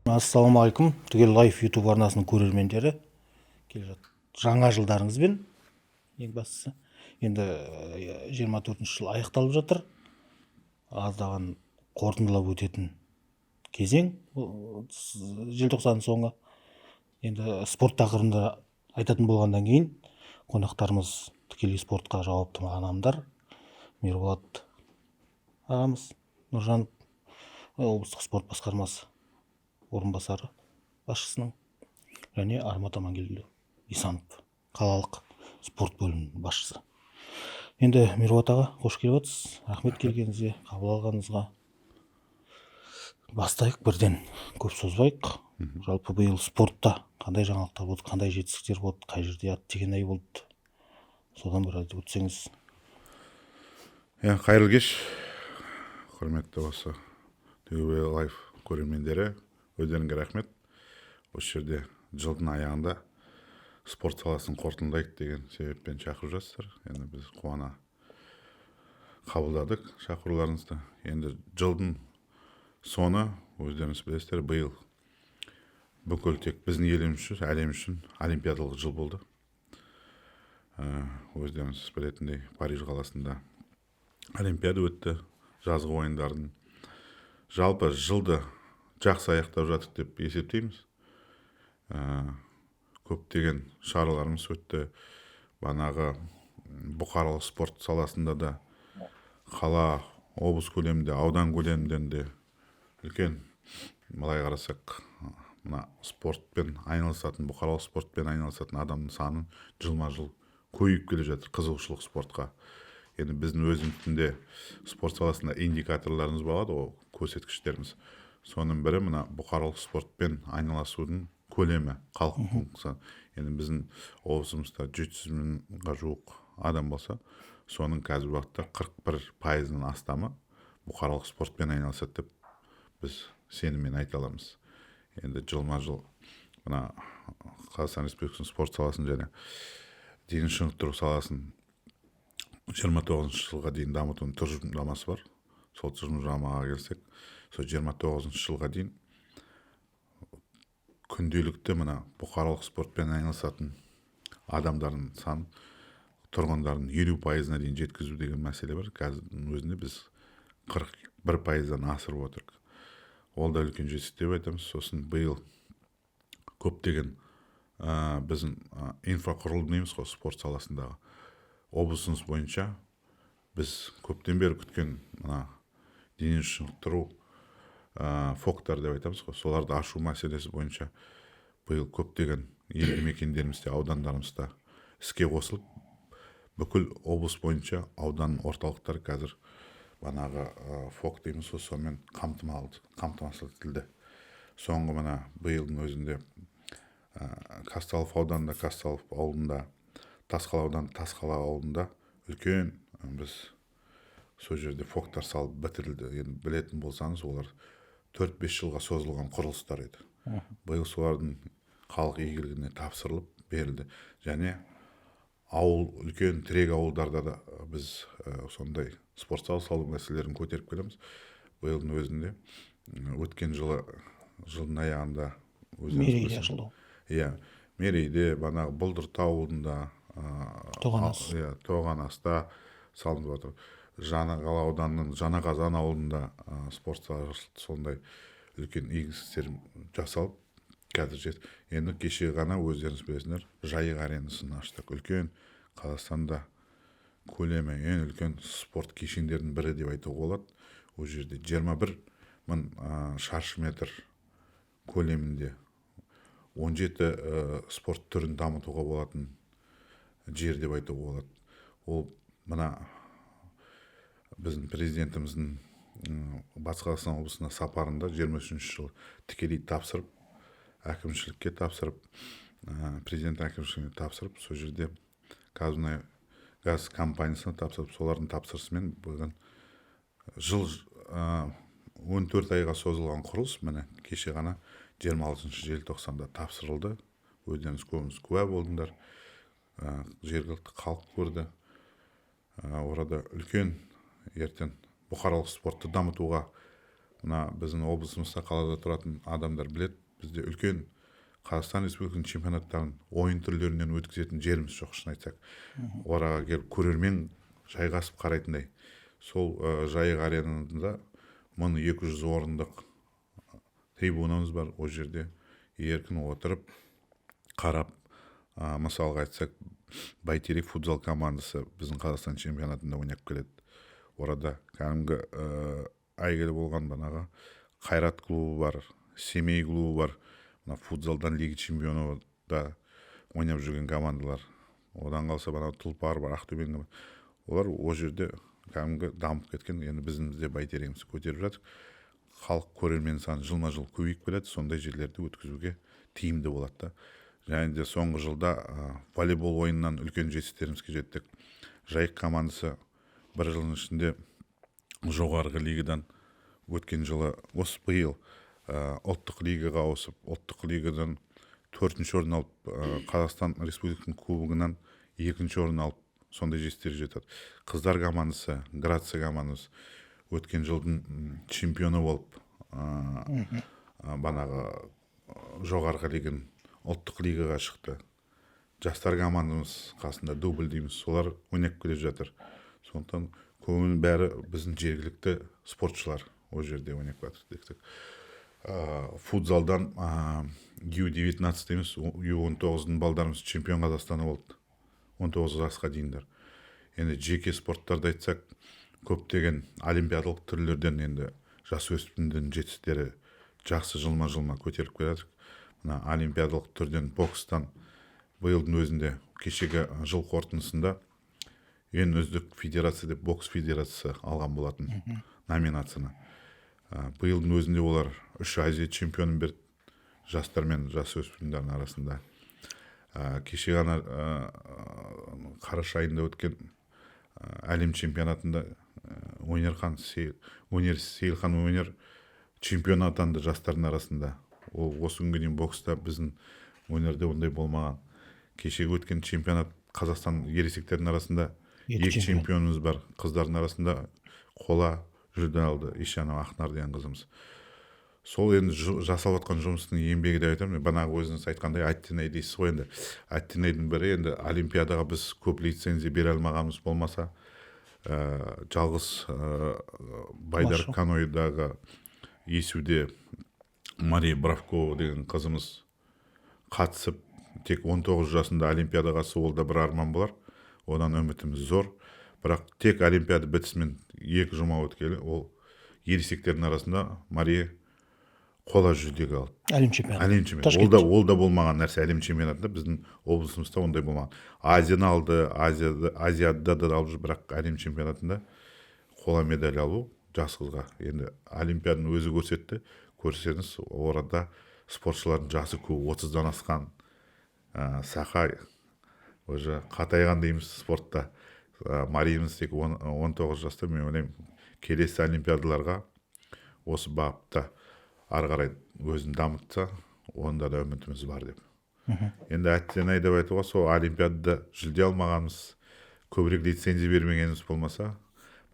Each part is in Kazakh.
Ассалаумағалейкум, Түгел Лайф YouTube арнасының көрермендері. Келе жатыр. Жаңа жылдарыңызбен, ең бастысы. Енді 24 жыл аяқталып жатыр. Аздаған қорытындылап өтетін кезең желтоқсан соңы. Енді спорт тақырыбында айтатын болғаннан кейін қонақтарымыз тікелей спортқа жауапты адамдар. Мерболат ағамыз, Нұржанов, облыстық спорт басқармасы орынбасары басшысының, және Армат Амангелдіұлы Исанов, қалалық спорт бөлімінің басшысы. Енді Мерболат аға, қош келіп отырсыз. Рахмет келгеніңізге, қабыл алғаныңызға. Бастайық бірден, көп созбайық. Жалпы биыл спортта қандай жаңалықтар болды, қандай жетістіктер болды, қай жерде ат деген ай болды. Содан бір айтып өтсеңіз. Қайырлы кеш, құрметті осы Түгел Лайф көрермендері, өздеріңге рахмет. Осы жерде жылдың аяғында спорт саласын қорытындылайық деген себеппен шақырып жатсыздар. Енді біз қуана қабылдадық шақыруларыңызды. Енді жылдың соны, өздеріңіз білесіздер, биыл бүкіл тек біздің еліміз үшін, әлем үшін олимпиадалық жыл болды. Өздеріңіз білетіндей, Париж қаласында олимпиада өтті, жазғы ойындардың. Жалпы жылды жақсы аяқтап жатыр деп есептейміз. Көптеген шараларымыз өтті. Банағы бұқаралық спорт саласында да қала, облыс көлемінде, аудан көлемінде де үлкен, былай қарасақ, мына спортпен айналысатын, бұқаралық спортпен айналысатын адамның санын жылма-жыл көбейіп келе жатыр, қызығушылық спортқа. Енді біздің өзімізде спорт саласында индикаторларымыз болады, ол көрсеткіштеріміз. Соның бірі мына бұқаралық спортпен айналысудың көлемі, халықтың. Енді біздің облысымызда 700 мыңға жуық адам болса, соның қазір уақытта 41%-нан астамы бұқаралық спортпен айналысады деп біз сеніммен айта аламыз. Енді жылма-жыл мына Қазақстан Республикасының спорт саласын және дене шынықтыру саласын 29 жылға дейін дамытудың тұжырымдамасы бар. Сол тұжырымдамаға келсек, сол 29 жылға дейін күнделікті мына бұқаралық спортпен айналысатын адамдардың санын тұрғындардың 50%-на дейін жеткізу деген мәселе бар. Қазірдің өзінде біз 41%-дан асырып отырық. Ол да үлкен жетістік деп айтамыз. Сосын биыл көптеген біздің инфрақұрылым дейміз ғой, спорт саласындағы облысымыз бойынша біз көптен бері күткен мына дене шынықтыру фоктар деп айтамыз ғой, соларды ашу мәселесі бойынша биыл көптеген елді мекендерімізде, аудандарымызда іске қосылып, бүкіл облыс бойынша аудан орталықтар қазір банағы фок дейміз ғой, сонымен қамтамасыз етілді. Соңғы мына биылдың өзінде Казталов ауданында, Казталов ауылында, Тасқала ауданында, Тасқала ауылында үлкен біз сол жерде фоктар салып бітірілді. Енді білетін болсаңыз, олар 4-5 жылға созылған құрылыстар еді. Биыл солардың халық игілігіне тапсырылып берілді. Және ауыл, үлкен тірек ауылдарда да біз сондай спорт зал салу мәселелерін көтеріп келеміз. Биылдың өзінде өткен жылдың аяғында Мерейде ашылды. Мерейде, банағы Бұлдыртау ауылында, Тоғанаста салынып отыр. Жаңақала ауданының Жаңақазан ауылында спорт сондай үлкен игі істер жасалып қазір енді кеше ғана өздеріңіз білесіздер, Жайық аренасын аштық. Үлкен Қазақстанда көлемі ең үлкен спорт кешендерінің бірі деп айтуға болады. Ол жерде 21 мың шаршы метр көлемінде 17 спорт түрін дамытуға болатын жер деп айтуға болады. Ол мына біздің президентіміздің Батыс Қазақстан облысына сапарында 23 жыл тікелей тапсырып, әкімшілікке тапсырып, президент әкімшілігіне тапсырып, сол жерде Қазмұнайгаз компаниясына тапсырып, солардың тапсырысымен бүгін жыл 14 айға созылған құрылыс міне кеше ғана 26 желтоқсанда тапсырылды. Өздеріңіз көбіңіз куә болдыңдар. Жергілікті халық көрді. Орада үлкен ертең бұқаралық спортты дамытуға мына біздің облысымызда қалада тұратын адамдар білет, бізде үлкен Қазақстан Республикасының чемпионаттарын ойын түрлерінен өткізетін жеріміз жоқ, шын айтсақ. Ораға келіп көрермен жайғасып қарайтындай. Сол жайық аренасында 1200 орындық трибунамыз бар. Ол жерде еркін отырып қарап, мысалға айтсақ, Бәйтерек футзал командасы біздің Қазақстан чемпионатында ойнап келеді. Орада кәдімгі әйгілі болған банағы Қайрат клубы бар, Семей клубы бар. Мына футзалдан лига чемпионы да ойнап жүрген командалар. Одан қалса бана Тұлпар бар, Ақтөбенің. Олар о жерде кәдімгі дамып кеткен. Енді біздің де Бәйтерегіміз көтеріп жатыр. Халық көрермен саны жылма-жыл көбейіп келеді. Сондай жерлерді өткізуге тиімді болады да. Және де соңғы жылда волейбол ойынынан үлкен жетістіктерімізге жеттік. Жайық командасы бір жылдың ішінде жоғарғы лигадан өткен жылы осы биыл ұлттық лигаға ауысып, ұлттық лигадан 4-ші орын алып, Қазақстан Республикасының кубогынан 2-ші орын алып, сондай жетістіктер жетеді. Қыздар командасы, Грация командасы өткен жылдың чемпионы болып, банағы жоғарғы лиганың ұлттық лигаға шықты. Жастар командамыз қасында дубль дейміз, солар ойнап келе жатыр. Сондықтан көбінің бәрі біздің жергілікті спортшылар о жерде ойнап жатыр. Футзалдан U19 дейміз, U19-ның балдарымыз чемпион Қазақстаны болды. 19 жасқа дейіндер. Енді жеке спорттарды айтсақ, көптеген олимпиадалық түрлерден енді жасөспірімдердің жетістіктері жақсы жылма-жылма көтеріліп келеді. Мына олимпиадалық түрден бокстан биылдың өзінде кешегі жыл қорытындысында ең үздік федерация деп бокс федерациясы алған болатын номинацияны. Биылдың өзінде олар 3 Азия чемпионын берді жастар мен жасөспірімдердің арасында. Кешегі қараша айында өткен әлем чемпионатында Сейілхан өнер чемпион атанды жастардың арасында. Ол осы күнге дейін бокста біздің өнерде ондай болмаған. Кешегі өткен чемпионат Қазақстан ересектердің арасында 2 чемпионымыз бар. Қыздардың арасында қола жүлде алды Ишанова Ақнар деген қызымыз. Сол енді жасалып жатқан жұмыстың еңбегі деп айтамын. Банағы өзіңіз айтқандай Аттинай дейсіз ғой енді. Аттинайдың бірі енді олимпиадаға біз көп лицензия бере алмағанымыз болмаса, жалғыз Байдар канойдағы есуде Мария Бравкова деген қызымыз қатысып, тек 19 жасында олимпиадаға қатысу, ол да бір арман болар. Одан үмітіміз зор. Бірақ тек олимпиада бітісімен 2 жұма өткелі, ол ересектердің арасында Мария қола жүлдеге алды. Әлем чемпионаты. Ол да болмаған нәрсе әлем чемпионатында, біздің облысымызда ондай болмаған. Азияны алды, Азияда да алып жүр, бірақ әлем чемпионатында қола медаль алу жас қызға. Енді олимпиаданың өзі көрсетті. Көрсеңіз, орада спортшылардың жасы көп, 30-дан асқан. Сақа уже қатайған дейміз спортта. Мариямыз тек 19 жаста, мен ойлаймын, келесі олимпиадаларға осы бағытта ары қарай өзін дамытса, онда да үмітіміз бар деп. Енді Аттинай деп айтуға, сол олимпиадада жүлде алмағанымыз, көбірек лицензия бермегеніміз болмаса,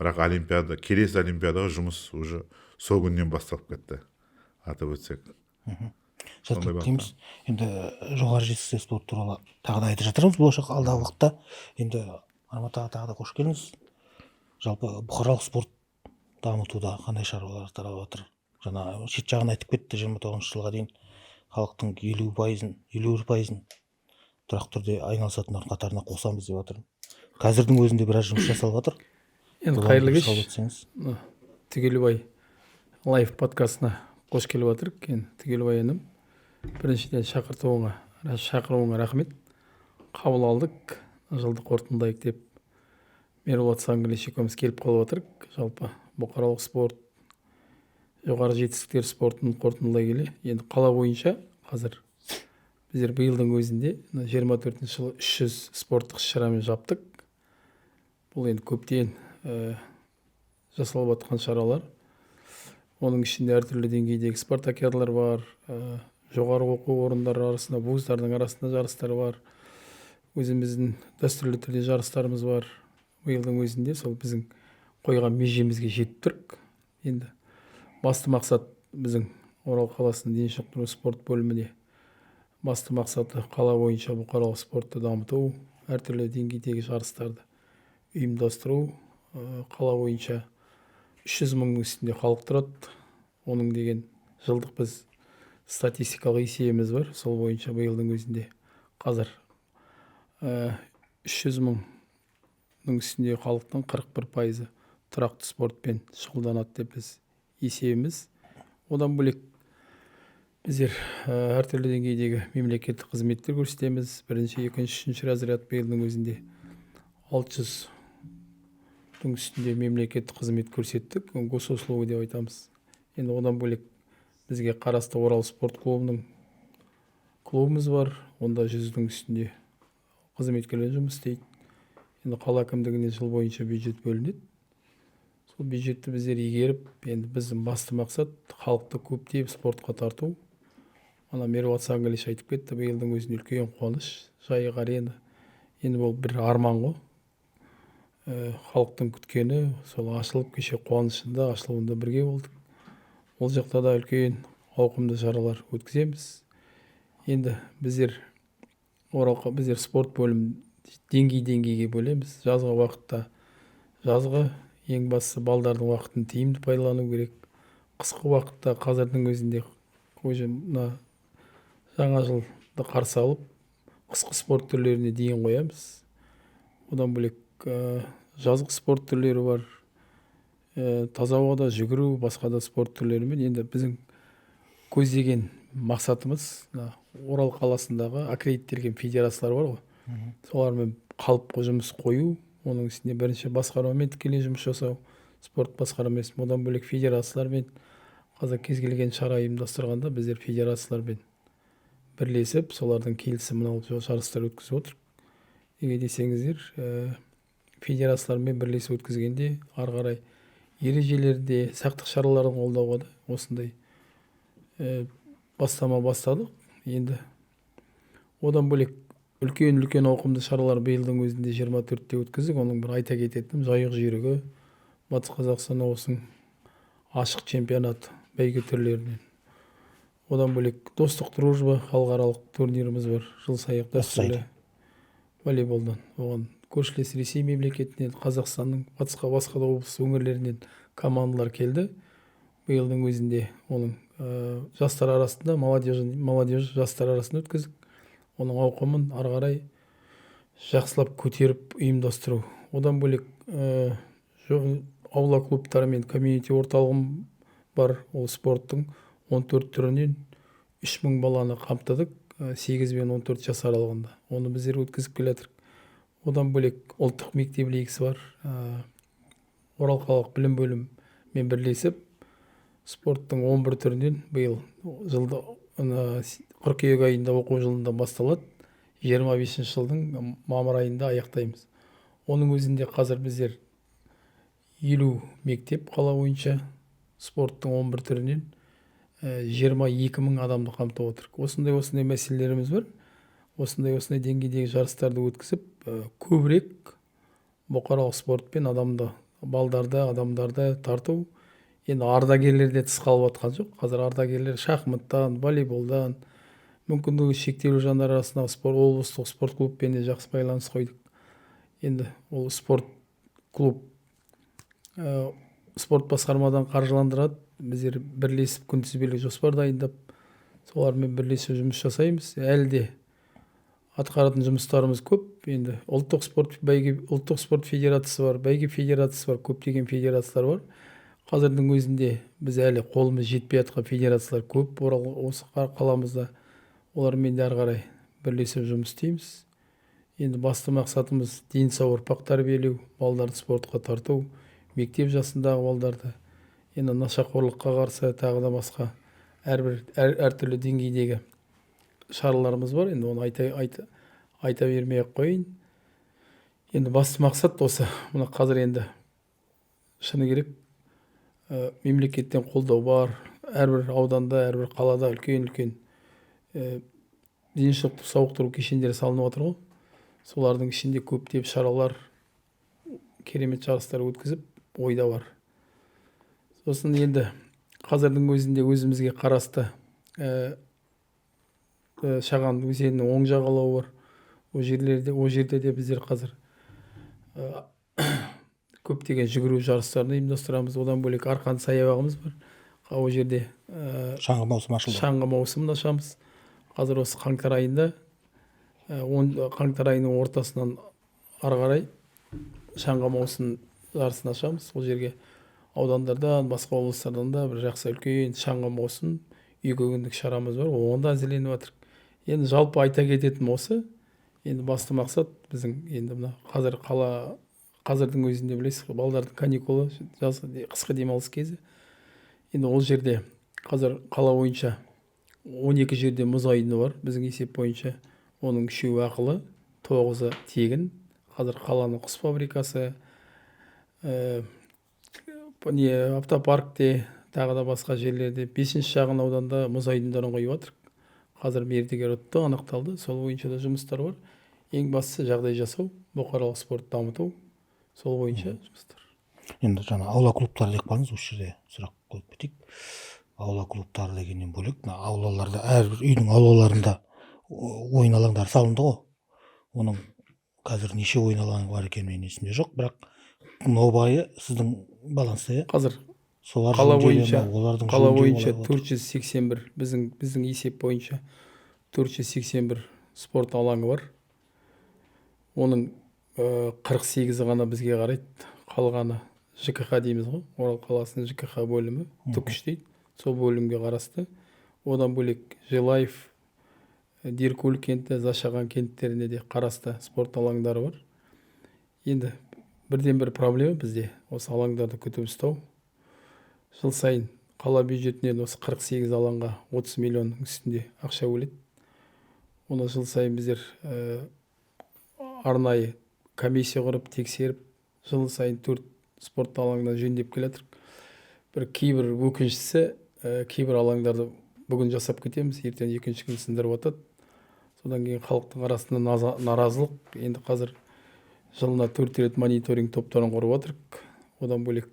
бірақ келесі олимпиадаға жұмыс уже сол күннен басталып кетті, атап өтсек. Жатыр дейміз. Енді жоғары жетістіктер спорт туралы тағы да айтып жатырмыз болашақ алдағы уақытта. Енді Арматаға тағы да қош келдіңіз. Жалпы бұқаралық спорт дамытуда қандай шаруалар таралып жатыр? Жаңа шет жағын айтып кетті, 29 жылға дейін халықтың 50% тұрақты түрде айналысатындар қатарына қосамыз деп жатыр. Қазірдің өзінде біраз жұмыс жасалып жатыр. Енді қайырлы кеш. Түгелбай лайв подкастына қош келіп жатырық. Енді Түгелбай інім, біріншіден шақыруыңа рахмет. Қабыл алдық, жылды қорытындылайық деп Меруат Сангелеш екеуміз келіп қалып жатырық. Жалпы бұқаралық спорт, жоғары жетістіктер спортын қорытындылай келе, енді қала бойынша қазір біздер биылдың өзінде 24 жылы 300 спорттық іс-шарамен жаптық. Бұл енді көптен жасалып жатқан шаралар. Оның ішінде әртүрлі деңгейдегі спартакиадалар бар, жоғары оқу орындары арасында, вуздардың арасында жарыстар бар. Өзіміздің дәстүрлі түрде жарыстарымыз бар. Биылдың өзінде сол біздің қойған межемізге жетіп тұрық. Енді басты мақсат біздің Орал қаласының дене шынықтыру спорт бөліміне басты мақсаты қала бойынша бұқаралық спортты дамыту, әртүрлі деңгейдегі жарыстарды ұйымдастыру. Қала бойынша 300 мыңның үстінде халық тұрады. Оның деген жылдық біз статистикалық есебіміз бар. Сол бойынша биылдың өзінде қазір 300 мыңның үстінде халықтың 41% тұрақты спортпен шұғылданады деп біз есебіміз. Одан бөлек біздер әртүрлі деңгейдегі мемлекеттік қызметтер көрсетеміз. Бірінші, екінші, үшінші разряд биылдың өзінде 600-дің үстінде мемлекеттік қызмет көрсеттік. Госуслуга деп айтамыз. Енді одан бөлек бізге қарасты Орал спорт клубымыз бар. Онда 100-дің үстінде қызметкерлер жұмыс істейді. Енді қала әкімдігінен жыл бойынша бюджет бөлінеді. Сол бюджетті біздер игеріп, енді біздің басты мақсат халықты көптеп спортқа тарту. Ана Меруат Сағалиш айтып кетті, биылдың өзінде үлкен қуаныш, Жайық арена. Енді бұл бір арман ғой. Халықтың күткені сол ашылып, кеше қуанышында, ашылуында бірге болдық. Ол жақта да үлкен ауқымды шаралар өткіземіз. Енді біздер спорт бөлім деңгейге бөлеміз. Жазғы уақытта ең бастысы балдардың уақытын тиімді пайдалану керек. Қысқы уақытта қазірдің өзінде жаңа жылды қарсы алып, қысқы спорт түрлеріне дейін қоямыз. Одан бөлек жазғы спорт түрлері бар. Таза ауада жүгіру, басқа да спорт түрлерімен. Енді біздің көздеген мақсатымыз Орал қаласындағы аккредиттелген федерациялар бар ғой. Солармен қалыпқа жұмыс қою. Оның үстіне бірінші басқармамен тікелей жұмыс жасау, спорт басқармасы. Одан бөлек федерациялармен қазір кез келген шара ұйымдастырғанда біздер федерациялармен бірлесіп, солардың келісімін алып жарыстар өткізіп отырық. Неге десеңіздер, федерациялармен бірлесіп өткізгенде ары қарай ережелерде сақтық шараларын қолдауға да осындай бастама бастадық. Енді одан бөлек үлкен ауқымды шаралар биылдың өзінде 24-те өткіздік. Оның бір айта кететінім жайық жүйрігі, Батыс Қазақстан облысының ашық чемпионат бәйге түрлерінен. Одан бөлек достық дружба халықаралық турниріміз бар. Жыл сайын дәстүрлі волейболдан. Оған көршілес Ресей мемлекетінен, Қазақстанның басқа да облыс өңірлерінен командалар келді. Биылдың өзінде оның жастар арасында, молодежь жастар арасында өткіздік. Оның ауқымын ары қарай жақсылап көтеріп ұйымдастыру. Одан бөлек аула клубтары мен комьюнити орталығым бар. Ол спорттың 14 түрінен 3000 баланы қамтыдық 8 бен 14 жас аралығында. Оны біздер өткізіп келе жатырық. Одан бөлек ұлттық мектеп лигасы бар. Орал қалалық білім бөлімімен бірлесіп спорттың 11 түрінен биыл жылда қыркүйек айында оқу жылында басталады. 25 жылдың мамыр айында аяқтаймыз. Оның өзінде қазір біздер 50 мектеп қала бойынша спорттың 11 түрінен 22 мың адамды қамтып отырық. Осындай мәселелеріміз бар. Осындай деңгейдегі жарыстарды өткізіп, көбірек бұқаралық спортпен адамдарды тарту. Енді ардагерлерде тыс қалып жатқан жоқ. Қазір ардагерлер шахматтан, волейболдан, мүмкіндігі шектеулі жандар арасында облыстық спорт клубпен де жақсы байланыс қойдық. Енді ол спорт клуб спорт басқармадан қаржыландырады. Біздер бірлесіп күнтізбелік жоспар дайындап, солармен бірлесіп жұмыс жасаймыз. Әлі де атқаратын жұмыстарымыз көп. Енді ұлттық спорт федерациясы бар, бәйге федерациясы бар, көптеген федерациялар бар. Қазірдің өзінде біз әлі қолымыз жетпей жатқан федерациялар көп. Осы қаламызда олармен де ары қарай бірлесіп жұмыс істейміз. Енді басты мақсатымыз денсаулық ұрпақ тәрбиелеу, балаларды спортқа тарту, мектеп жасындағы балаларды. Енді нашақорлыққа қарсы тағы да басқа әртүрлі деңгейдегі шараларымыз бар. Енді оны айта бермей-ақ қойын. Енді басты мақсат осы. Мына қазір енді шыны керек мемлекеттен қолдау бар. Әрбір ауданда, әрбір қалада үлкен дене шынықтыру сауықтыру кешендері салынып отыр ғой. Солардың ішінде көптеп шаралар, керемет жарыстар өткізіп ойда бар. Сосын енді қазірдің өзінде өзімізге қарасты Шаған өзенінің оң жағалауы бар. Ол жерде де біздер қазір көптеген жүгіру жарыстарын ұйымдастырамыз. Одан бөлек Арқан саябағымыз бар. Ол жерде шаңғы маусымы ашылды. шаңғы маусымын ашамыз. Қазір осы қаңтар айында қаңтар айының ортасынан ары қарай шаңғы маусым жарысын ашамыз. Ол жерге аудандардан, басқа облыстардан да бір жақсы үлкен шаңғы маусым 2 күндік шарамыз бар. Оған да әзірленіп жатыр. Енді жалпы айта кететін осы. Енді басты мақсат біздің енді мына қазірдің өзінде білесіз, балалардың каникулы, қысқы демалыс кезі. Енді ол жерде қазір қала бойынша 12 жерде мұз айдыны бар. Біздің есеп бойынша оның 3-і ақылы, 9-ы тегін. Қазір қаланың құс фабрикасы, автопаркте, тағы да басқа жерлерде 5-ші шағын ауданда мұз айдындарын қойып жатыр. Қазір мердігер ұтты, анықталды. Сол бойынша да жұмыстар бар. Ең бастысы жағдай жасау, бұқаралық спортты дамыту. Сол бойынша жұмыстар. Енді жаңа аула клубтары деп қалдыңыз, осы жерде сұрақ қойып кетейік. Аула клубтары дегеннен бөлек, аулаларда, әрбір үйдің аулаларында ойын алаңдары салынды ғой. Оның қазір неше ойын алаңы бар екені менің есімде жоқ, бірақ нобайы сіздің баланста, Қазір солар қала жөнделе ме, бойынша олардың қала жөнделе бойынша ме? 481, біздің есеп бойынша 481 спорт алаңы бар. Оның 48-і ғана бізге қарайды. Қалғаны ЖКХ дейміз ғой, Орал қаласының ЖКХ бөлімі, Түкіш дейді. Сол бөлімге қарасты. Одан бөлек Желаев, Деркөл кенті, Зашаған кенттеріне де қарасты спорт алаңдары бар. Енді бірден бір проблема бізде осы алаңдарды күтіп ұстау. Жыл сайын қала бюджетінен осы 48 алаңға 30 миллионның үстінде ақша бөледі. Оны жыл сайын біздер арнайы комиссия құрып, тексеріп, жыл сайын 4 спорт алаңына жөндеп келатыр. Кейбір өкініштісі, кейбір алаңдарды бүгін жасап кетеміз, ертең екінші күн сындырып атады. Содан кейін халықтың арасында наразылық. Енді қазір жылына 4 рет мониторинг топтарын құрып отырық. Одан бөлек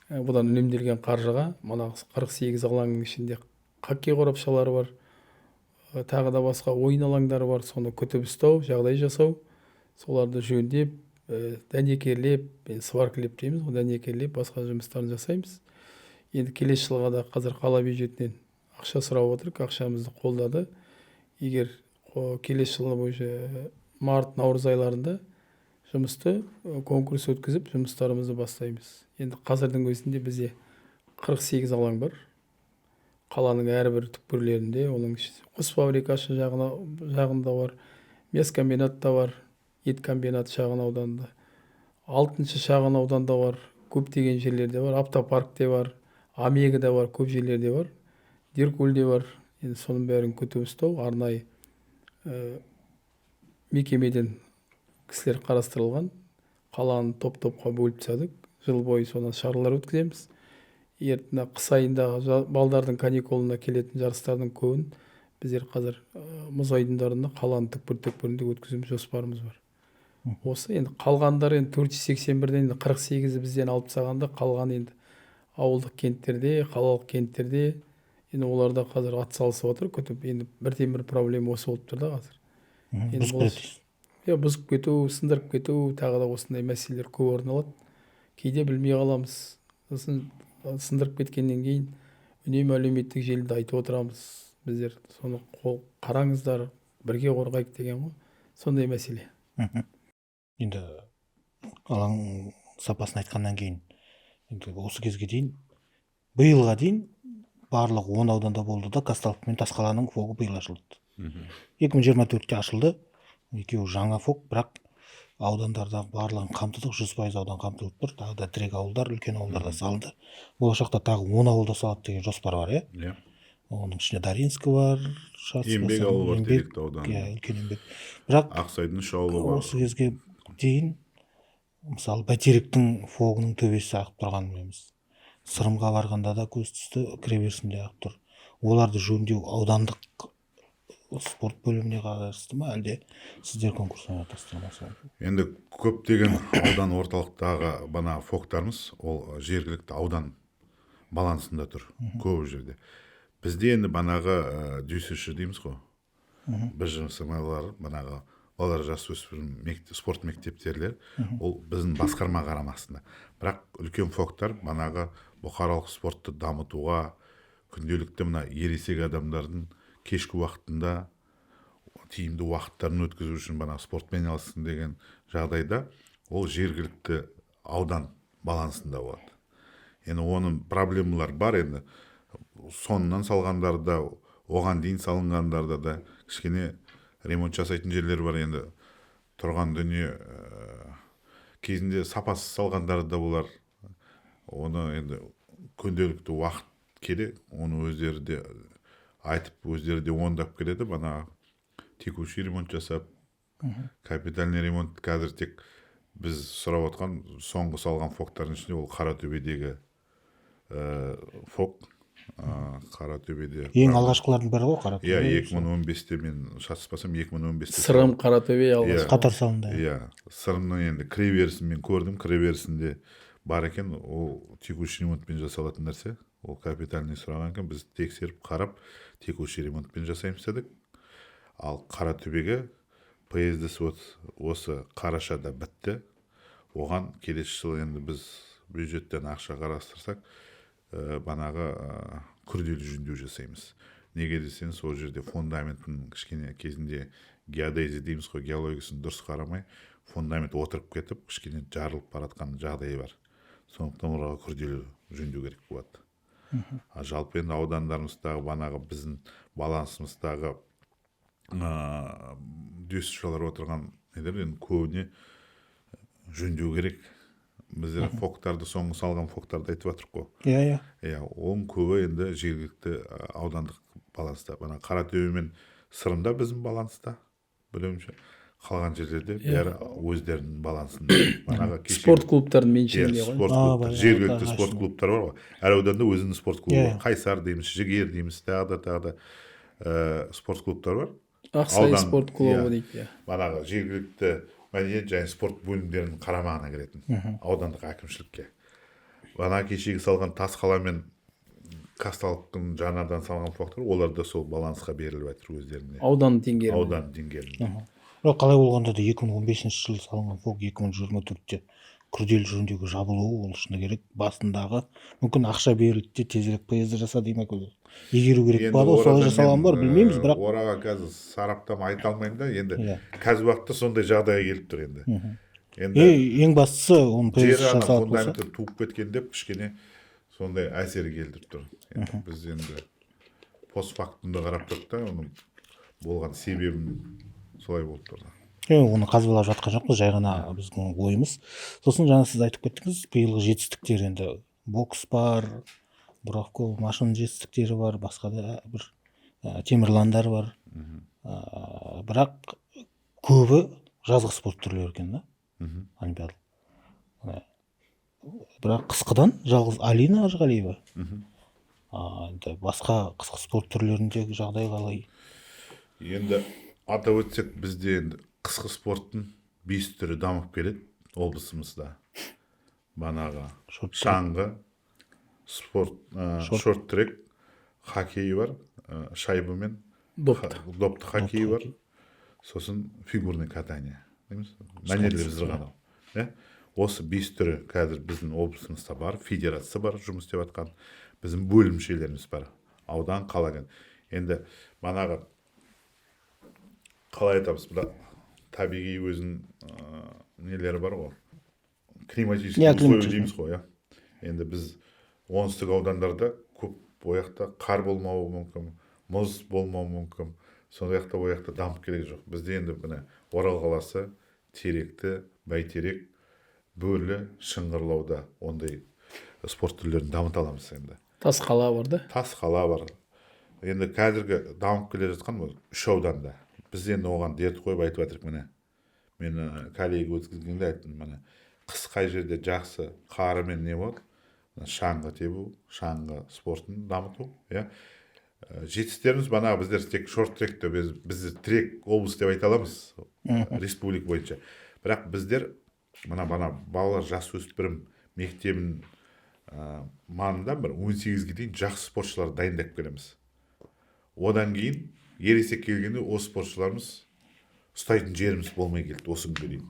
бұдан үнемделген қаржыға мына 48 алаңның ішінде хоккей қорапшалары бар, тағы да басқа ойын алаңдары бар. Соны күтіп ұстау, жағдай жасау, соларды жөндеп, дәнекерлеп, сваркілеп дейміз, дәнекерлеп басқа жұмыстарын жасаймыз. Енді келесі жылға да қазір қала бюджетінен ақша сұрап отырық, ақшамызды қолдады. Егер келесі жылы бойынша март-наурыз айларында жұмысты конкурс өткізіп, жұмыстарымызды бастаймыз. Енді қазірдің өзінде бізде 48 алаң бар. Қаланың әрбір түкпірлерінде, оның құс фабрикасы жағында бар, мес комбинат та бар, ет комбинат шағын ауданында, 6-шы шағын ауданда бар, көптеген жерлерде бар, автопаркте бар, Омегада бар, көп жерлерде бар, Деркөлде бар. Енді соның бәрін күтіп ұстау, арнайы мекемеден кісілер қарастырылған. Қаланы топ-топқа бөліп тастадық. Жыл бойы содан шаралар өткіземіз. Ертіні қыс айындағы балдардың каникулына келетін жарыстардың көбін біздер қазір мұз айдындарында қаланың түкпір-түкпірінде өткізу жоспарымыз бар. Осы енді қалғандар енді 481-ден 48-і бізден алып тастағанда, қалған енді ауылдық кенттерде, қалалық кенттерде, енді оларда қазір атсалысып отыр, күтіп. Енді бірден бір проблема осы болып тұр да қазір. Бұзып кету, сындырып кету, тағы да осындай мәселелер көп орын алады. Кейде білмей қаламыз. Сосын сындырып кеткеннен кейін үнемі әлеуметтік желіде айтып отырамыз. Біздер соны қараңыздар, бірге қорғайық деген ғой. Сондай мәселе. Енді алаң сапасын айтқаннан кейін, енді осы кезге дейін, биылға дейін барлық 10 ауданда болды да, Казталов пен Тасқаланың фогы биыл ашылды. 2024-те ашылды. Екеуі жаңа фог, бірақ аудандарда барлығын қамтыдық, 100% аудан қамтылып тұр. Тағы да тірек ауылдар, үлкен ауылдарда салынды. Болашақта тағы 10 ауылда салады деген жоспар бар, иә? Оның ішінде Даринскі бар, Еңбек ауылы бар, Теректі ауданы. Үлкен Еңбек. Бірақ Ақсайдың шауылы бар. Осы кезге дейін, мысалы, Бәйтеректің фогының төбесі ағып тұрғанын білеміз. Сырымға барғанда да көз түсті, кіреберісінде ағып тұр. Оларды жөндеу аудандық спорт бөліміне қарасты ма, әлде сіздер конкурсына қатыстырмасыз? Енді көптеген аудан орталықтағы бана фогтарымыз, ол жергілікті аудан балансында тұр көп жерде. Бізде енді банағы дүйсіші дейміз ғой, БЖСМ-лар, банағы балалар жасөспірім спорт мектептерлер, ол біздің басқарма қарамасында. Бірақ үлкен фоктар банағы бұқаралық спортты дамытуға, күнделікті мына ересек адамдардың кешкі уақытында тиімді уақыттарын өткізу үшін бана спортпен айналыссын деген жағдайда ол жергілікті аудан балансында болады. Енді оның проблемалар бар, енді соңынан салғандарда, оған дейін салынғандарда да кішкене ремонт жасайтын жерлер бар. Енді тұрған дүние кезінде сапасыз салғандары да болар. Оны енді күнделікті уақыт керек, оны өздері де айтып, өздері де оңдап келеді. Бана текущий ремонт жасап, капитальный ремонт қазір тек біз сұрап отқан соңғы салған фоктардың ішінде ол Қаратөбедегі фок, Қаратөбеде. Ең алғашқылардың бірі ғой Қаратөбе. Иә, 2015-те мен шатаспасам 2015-те. Сырым, Қаратөбе алғаш. Қатар салынды. Иә, Сырымның енді кіреберісін мен көрдім, кіреберісінде бар екен, ол текущий ремонтпен жасалатын нәрсе. Ол капитальный сұраған екен, біз тексеріп қарап, текущий ремонтпен жасаймыз дедік. Ал Қаратөбеге поездіс осы қарашада бітті. Оған келесі жылы енді біз бюджеттен ақша қарастырсақ, банағы күрделі жөндеу жасаймыз. Неге десеңіз, сол жерде фундаменттің кішкене кезінде геодезия дейміз ғой, геологиясын дұрыс қарамай, фундамент отырып кетіп, кішкене жарылып баратқан жағдайы бар. Сондықтан оларға күрделі жөндеу керек болады. Жалпы енді аудандарымыздағы банағы біздің балансымыздағы дүйсішалар отырған недер, енді көбіне жөндеу керек. Біздер фоктарды, соңғы салған фоктарды айтып жатырық қой. Иә, оның көбі енді жергілікті аудандық баланста. Бана Қаратөбе мен Сырымда біздің баланста, білуімше. Қалған жерлерде бәрі өздерінің балансында. Спорт клубтардың меншігінде ғой. Жергілікті спорт клубтар бар ғой. Әр ауданда өзінің спорт клубы бар. Қайсар дейміз, Жігер дейміз, тағы да спорт клубтар бар. Ақсай спорт клубы дейді. Банағы жергілікті мәдениет және спорт бөлімдерінің қарамағына кіретін аудандық әкімшілікке. Бана кешегі салған Тасқала мен Қазталықтың жаңадан салған фоктар, олар да сол балансқа беріліп жатыр өздеріне. Аудан деңгейі. Аудан деңгейі. Қалай болғанда да 2015 жылы салынған фок 2024-те күрделі жөндеуге жабылуы ол шыны керек. Басындағы мүмкін ақша берілді де тезірек поезд жаса дей ма, егеру керек па, солай жасалған бар, білмейміз, бірақ ораға қазір сараптама айта алмаймын да, енді қазір уақытта сондай жағдайға келіп тұр енді. Ең бастысы оны поезд жасалып болса, фундаменті туып кеткен деп кішкене сондай әсер келдіріп тұр. Біз енді постфактумды қарап тұрдық та, оның болған себебін солай болып тұрды. Оны қазбалап жатқан жоқпыз, жай ғана біздің ойымыз. Сосын жаңа сіз айтып кеттіңіз, биылғы жетістіктер енді бокс бар, Буравко машина жетістіктері бар, басқа да бір темірландар бар. Бірақ көбі жазғы спорт түрлері екен да, олимпиада. Бірақ қысқыдан жалғыз Алина Ажғалиева. Басқа қысқы спорт түрлеріндегі жағдай қалай? Енді атап өтсек, бізде енді қысқы спорттың 5 түрі дамып келеді облысымызда. Банағы шаңғы, спорт, шорт-трек, хоккей бар, шайбамен, допты хоккей бар, сосын фигурный катание. Мәнерлеп сырғанау. Осы 5 түрі қазір біздің облысымызда бар, федерация бар, жұмыс істеп жатқан, біздің бөлімшелеріміз бар, аудан, қаладан. Енді банағы қалай айтамыз, бірақ табиғи өзінің нелері бар ғой, климатический условия дейміз ғой. Енді біз оңтүстік аудандарда көп ояқта қар болмауы мүмкін, мұз болмауы мүмкін, сондаяқта ояқта дамып керек жоқ. Бізде енді міне Орал қаласы, Теректі, Бәйтерек, Бөрлі, Шыңғырлауда ондай спорт түрлерін дамыта аламыз енді. Тасқала бар да? Тасқала бар. Енді қазіргі дамып келе жатқан 3 ауданда. Біз енді оған дерт қойып айтып жатырмық міне. Мен коллега өткізгенде айттым, міне қыс қай жерде жақсы қарымен не болады? Шаңғы тебу, шаңғы спортын дамыту, жетістіктеріміз бана біздер тек шорт-тректі, біз трек облыс деп айта аламыз, республика бойынша. Бірақ біздер бана балалар жасөспірім мектебін маңында бір 18-ге дейін жақсы спортшылар дайындап келеміз. Одан кейін ересек келгенде осы спортшыларымыз ұстайтын жеріміз болмай келді осы күнге дейін.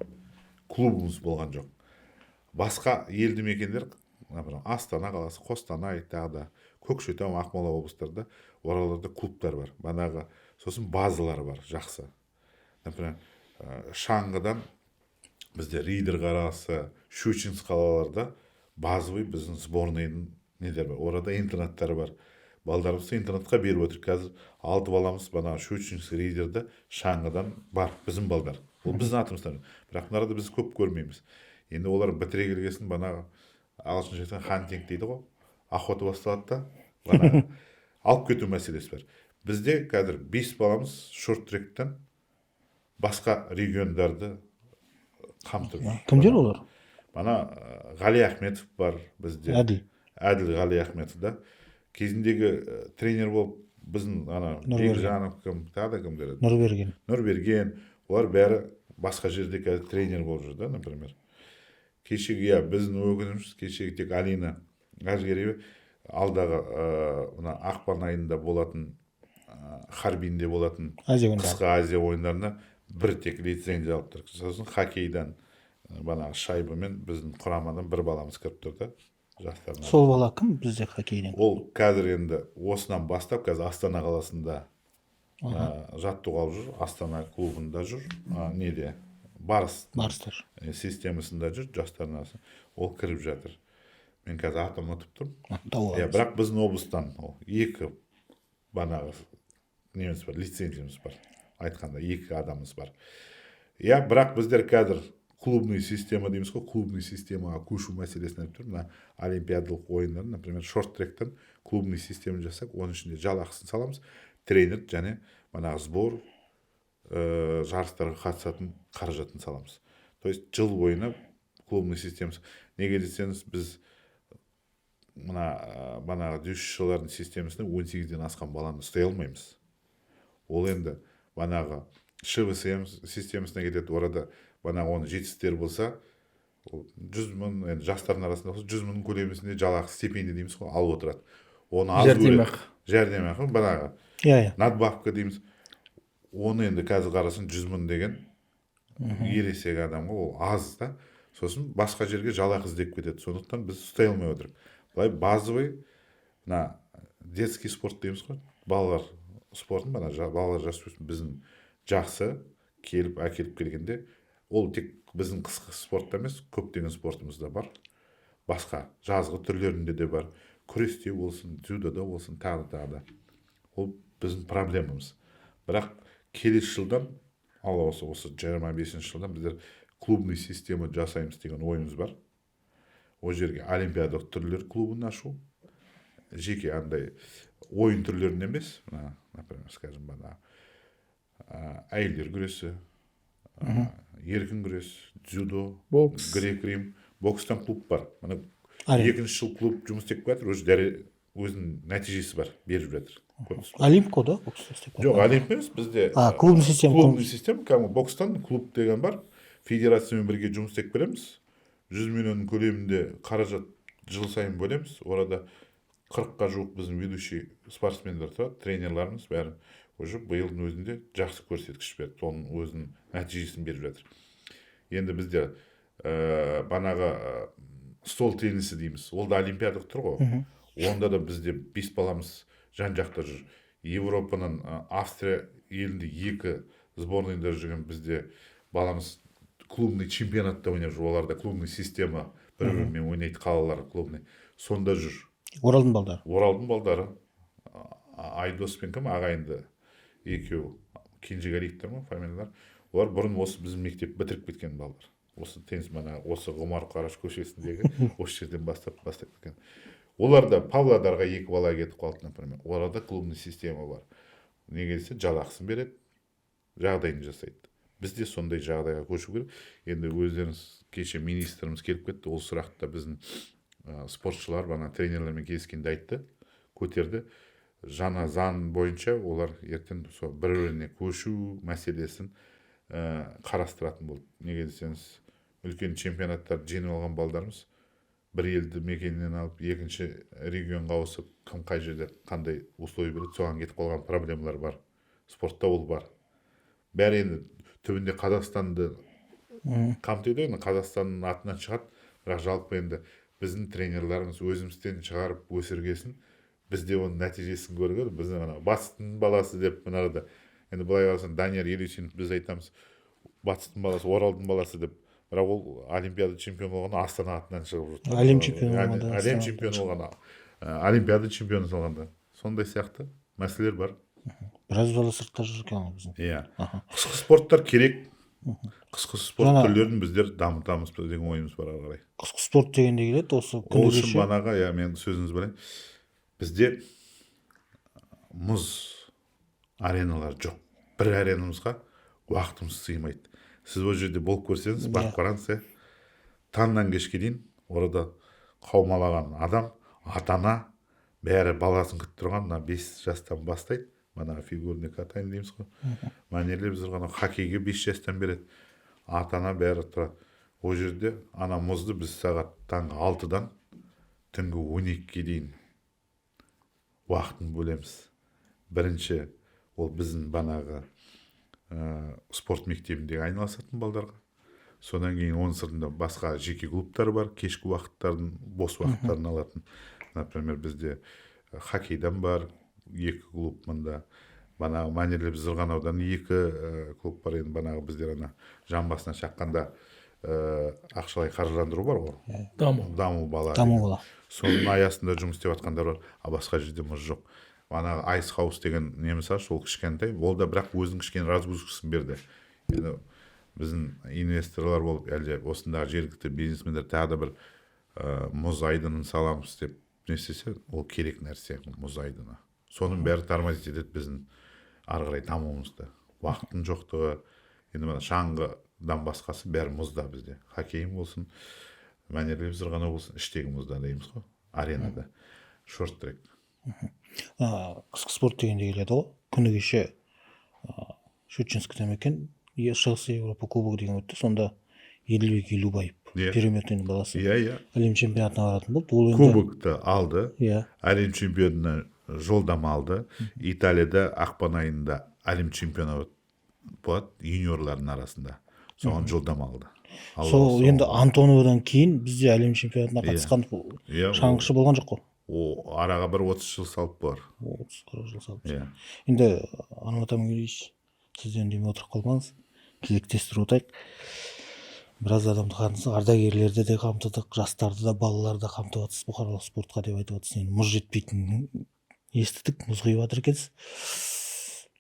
Клубымыз болған жоқ. Басқа елді мекендер, Астана қаласы, Қостанай, тағы да Көкшетау, Ақмола облыстарда, ораларда клубтар бар. Банағы сосын базалары бар, жақсы. Например, шаңғыдан бізде Ридер қаласы, Щучинск қалаларда базовый біздің сборныйдың недер бар. Орада интернаттары бар. Балдарымызды интернатқа беріп отыр. Қазір 6 баламыз бана Щучинск, Ридерді шаңғыдан бар, біздің балдар. Ол біздің атымыздан. Бірақ мынарда біз көп көрмейміз. Енді олар бітіре келгесін бана ағылшынша айтқан хантинг дейді ғой. Охота басталады да, бана алып кету мәселесі бар. Бізде қазір 5 баламыз шорт-тректен басқа региондарды қамтып жүр. Кімдер олар? Бана Ғали Ахметов бар бізде. Әділ Ғали Ахметов да. Кезіндегі тренер болып біздің Бекжанов кім, тағы да кімдер? Нұрберген. Олар бәрі басқа жерде қазір тренер болып жүр да, например. Кешегі, біздің өкініміз, кешегі тек Алина Ғажгерева алдағы ақпан айында болатын Харбинде болатын қысқы Азия ойындарына бір тек лицензия алып тұр. Сосын хоккейдан шайбамен біздің құрамадан бір баламыз кіріп тұр да. Сол бала кім бізде хоккейден? Ол қазір енді осынан бастап қазір Астана қаласында жаттығу алып жүр. Астана клубында жүр. Неде? Барыстар системасында жүр, жастардың арасында. Ол кіріп жатыр. Мен қазір атын ұмытып тұрмын. Бірақ біздің облыстан 2 банағы неміз бар, лицензиямыз бар. Айтқанда 2 адамымыз бар. Бірақ біздер қазір клубный система дейміз ғой, клубный системаға көшу мәселесін айтып тұр. Мына олимпиадалық ойындарын, например, шорт-тректен клубный система жасақ, оның ішінде жалақысын саламыз, тренер және банағы сбор, жарыстарға қатысатын қаражатын саламыз. То есть жыл бойына клубный системасы. Неге десеңіз, біз банағы дүйшілердің системасына 18-ден асқан баланы ұстай алмаймыз. Ол енді банағы ШВСМ системасына кетеді. Орада банағы оның жетістіктері болса, 100 мың, енді жастардың арасында 100 мың көлемінде жалақы стипендия дейміз ғой, алып отырады. Оны аз көреді. Жәрдемақы, банағы. Надбавка дейміз. Оны енді қазір қарасын 100 мың деген ересек адамға ол аз да. Сосын басқа жерге жалақы іздеп кетеді. Сондықтан біз ұстай алмай отырмыз. Былай базовый детский спорт дейміз ғой. Балалар спортын, балалар жасөспірім біздің жақсы әкеліп келгенде, ол тек біздің қысқы спортта емес, көптеген спортымызда бар. Басқа жазғы түрлерінде де бар. Күресте болсын, дзюдода болсын, тағы да. Ол біздің проблемамыз. Бірақ келесі жылдан, осы 25 жылдан біздер клубный система жасаймыз деген ойымыз бар. О жерге олимпиадалық түрлер клубын ашу, жеке андай ойын түрлерін емес, например, скажем, әйелдер күресі, еркін күрес, дзюдо, бокс, грек-рим, бокстан клуб бар. 2-ші жыл клуб жұмыс істеп жатыр, өзінің нәтижесі бар, беріп жатыр. Олимпко да бокс істеп жатыр? Жоқ, Олимп емес, бізде клубный система, бокстан клуб деген бар. Федерациямен бірге жұмыс істеп келеміз. 100 миллион көлемінде қаражат жыл сайын бөлеміз. Орада 40-қа жуық біздің ведущий спортсмендер тұрады, тренерларымыз бәрі. Уже биылдың өзінде жақсы көрсеткіш берді, оның өзінің нәтижесін беріп жатыр. Енді бізде банағы стол теннисі дейміз. Ол да олимпиадалық тұр ғой. Онда да бізде 5 баламыз жан-жақта жүр. Европаның Австрия елінде 2 сборныйда жүрген бізде баламыз клубный чемпионатта ойнап жүр. Оларда клубный система бір-бірімен ойнайды, қалалар клубный. Сонда жүр. Оралдың балдары. Айдос пен кім ағайынды екеуі, Кенжегалиевтер ма фамилиялар. Олар бұрын осы біздің мектеп бітіріп кеткен балдар. Осы теннис осы Ғұмар Қараш көшесіндегі осы жерден бастап кеткен. Оларда Павлодарға 2 бала кетіп қалды, например. Оларда клубный система бар. Неге десе, жалақысын береді, жағдайын жасайды. Бізде сондай жағдайға көшу керек. Енді өздеріңіз кеше министріміз келіп кетті, ол сұрақты біздің спортшылар тренерлермен келіскенде айтты, көтерді. Жаңа заң бойынша олар ертең бір-біріне көшу мәселесін қарастыратын болды. Неге десеңіз, үлкен чемпионаттар жеңіп алған балдарымыз бір елді мекеннен алып екінші регионға ауысып кім қай жерде қандай условия береді соған кетіп қалған проблемалар бар. Спортта ол бар. Бәрі енді түбінде Қазақстанды қамтиды, енді Қазақстанның атынан шығады, бірақ жалпы енді біздің тренерларымыз өзімізден шығарып өсіргесін, бізде оның нәтижесін көрген. Біз батыстың баласы деп мынарада енді былай қарасаң Данияр Елеусинов біз айтамыз батыстың баласы, Оралдың баласы деп, бірақ ол олимпиада чемпионы болғанда Астана атынан шығып жүрді. Әлем чемпионы болғанда әлем чемпионы болғанда, олимпиада чемпионы болғанда. Сондай сияқты мәселелер бар. Біраз бала сыртта жүр екен ғой біздің. Иә. Қысқы спорттар керек. Қысқы спорт түрлерін біздер дамытамыз деген ойымыз бар ары қарай. Қысқы спорт дегенде келеді осы Ол күні үшін кеше. банаға, иә, мен сөзіңізді білейін. Бізде мұз ареналар жоқ. Бір аренамызға уақытымыз сыймайды. Сіз ол жерде болып көрсеңіз, барып қараңыз, таңнан кешке дейін орада қаумалаған адам, ата-ана бәрі баласын күтіп тұрған, мына 5 жастан бастайды. Мана фигурный катание дейміз ғой. Мәнерлеп зырғанау, хоккейге 5 жастан береді. Ата-ана бәрі тұрады. Ол жерде ана мұзды біз сағат таңғы 6-дан түнгі 12-ге дейін уақытын бөлеміз. Бірінші ол біздің банағы спорт мектебіндегі айналысатын балдарға. Содан кейін оның сыртында басқа жеке клубтар бар, кешкі уақыттардың бос уақыттарын алатын. Например, бізде хоккейдан бар 2 клуб, мында банағы мәнерлеп зырғанаудан 2 клуб бар. Енді банағы біздер ана жан басына шаққанда ақшалай қаржыландыру бар ғой. Даму бала. Соның аясында жұмыс істеп жатқандар бар, а басқа жерде мұз жоқ. Банағы Ice House деген неміз аш, ол кішкентай, ол да бірақ өзінің кішкене разгрузкасын берді. Енді біздің инвесторлар болып, әлде осындағы жергілікті бизнесмендер тағы да бір мұз айдынын саламыз деп не істесе, ол керек нәрсе, мұз айдыны. Соның бәрі тормозит етеді біздің ары қарай дамуымызды. Уақыттың жоқтығы, енді мына шаңғыдан басқасы бәрі мұзда бізде. Хоккейім болсын, мәнерлеп зырғанау болсын, іштегі мұзда дейміз ғой, аренада. Шорт-трек. Қысқы спорт дегенде келеді ғой. Күні кеше Щучинскіде екен, Шығыс Европа кубогы деген өтті. Сонда Елбек Елубаев, переметінің баласы, әлем чемпионатына баратын болды. Кубокты алды, әлем чемпионына жолдама алды. Италияда ақпан айында әлем чемпионы болады, юниорлардың арасында. Соған жолдама алды. Сол енді Антоновадан кейін бізде әлем чемпионатына қатысқан шаңғышы болған жоқ қой. Араға бір 30 жыл салып бар. 30-40 жыл салып. Енді Алмат Амангелдиевич, сізден демей отырып қалмаңыз. Кезектестіріп отырайық. Біраз адамды қамтыдық, ардагерлерді де қамтыдық, жастарды да, балаларды да қамтып жатсыз бұқаралық спортқа деп айтып жатсыз. Енді мұз жетпейтінін естідік, мұз құйып жатыр екенсіз.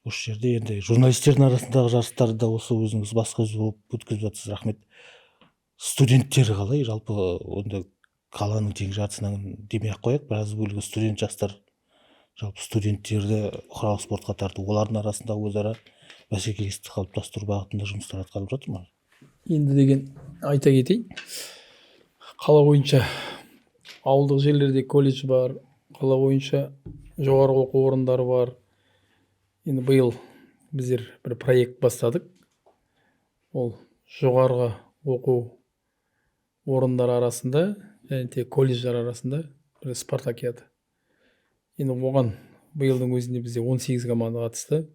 Осы жерде енді журналистердің арасындағы жарыстарды да осы өзіңіз басқару болып өткізіп жатсыз. Рахмет. Студенттер қалай? Жалпы онда қаланың тең жартысынан демей-ақ қояйық, біраз бөлігі студент жастар. Жалпы студенттерді бұқаралық спортқа тарту, олардың арасында өзара бәсекелестік қалыптастыру бағытында жұмыстар атқарылып жатыр ма? Енді деген айта кетейін, қала бойынша ауылдық жерлерде колледж бар, қала бойынша жоғарғы оқу орындары бар. Енді биыл біздер бір проект бастадық. Ол жоғарғы оқу орындары арасында және те колледждер арасында бір спартакиада. Енді оған биылдың өзінде бізде 18 команда қатысты.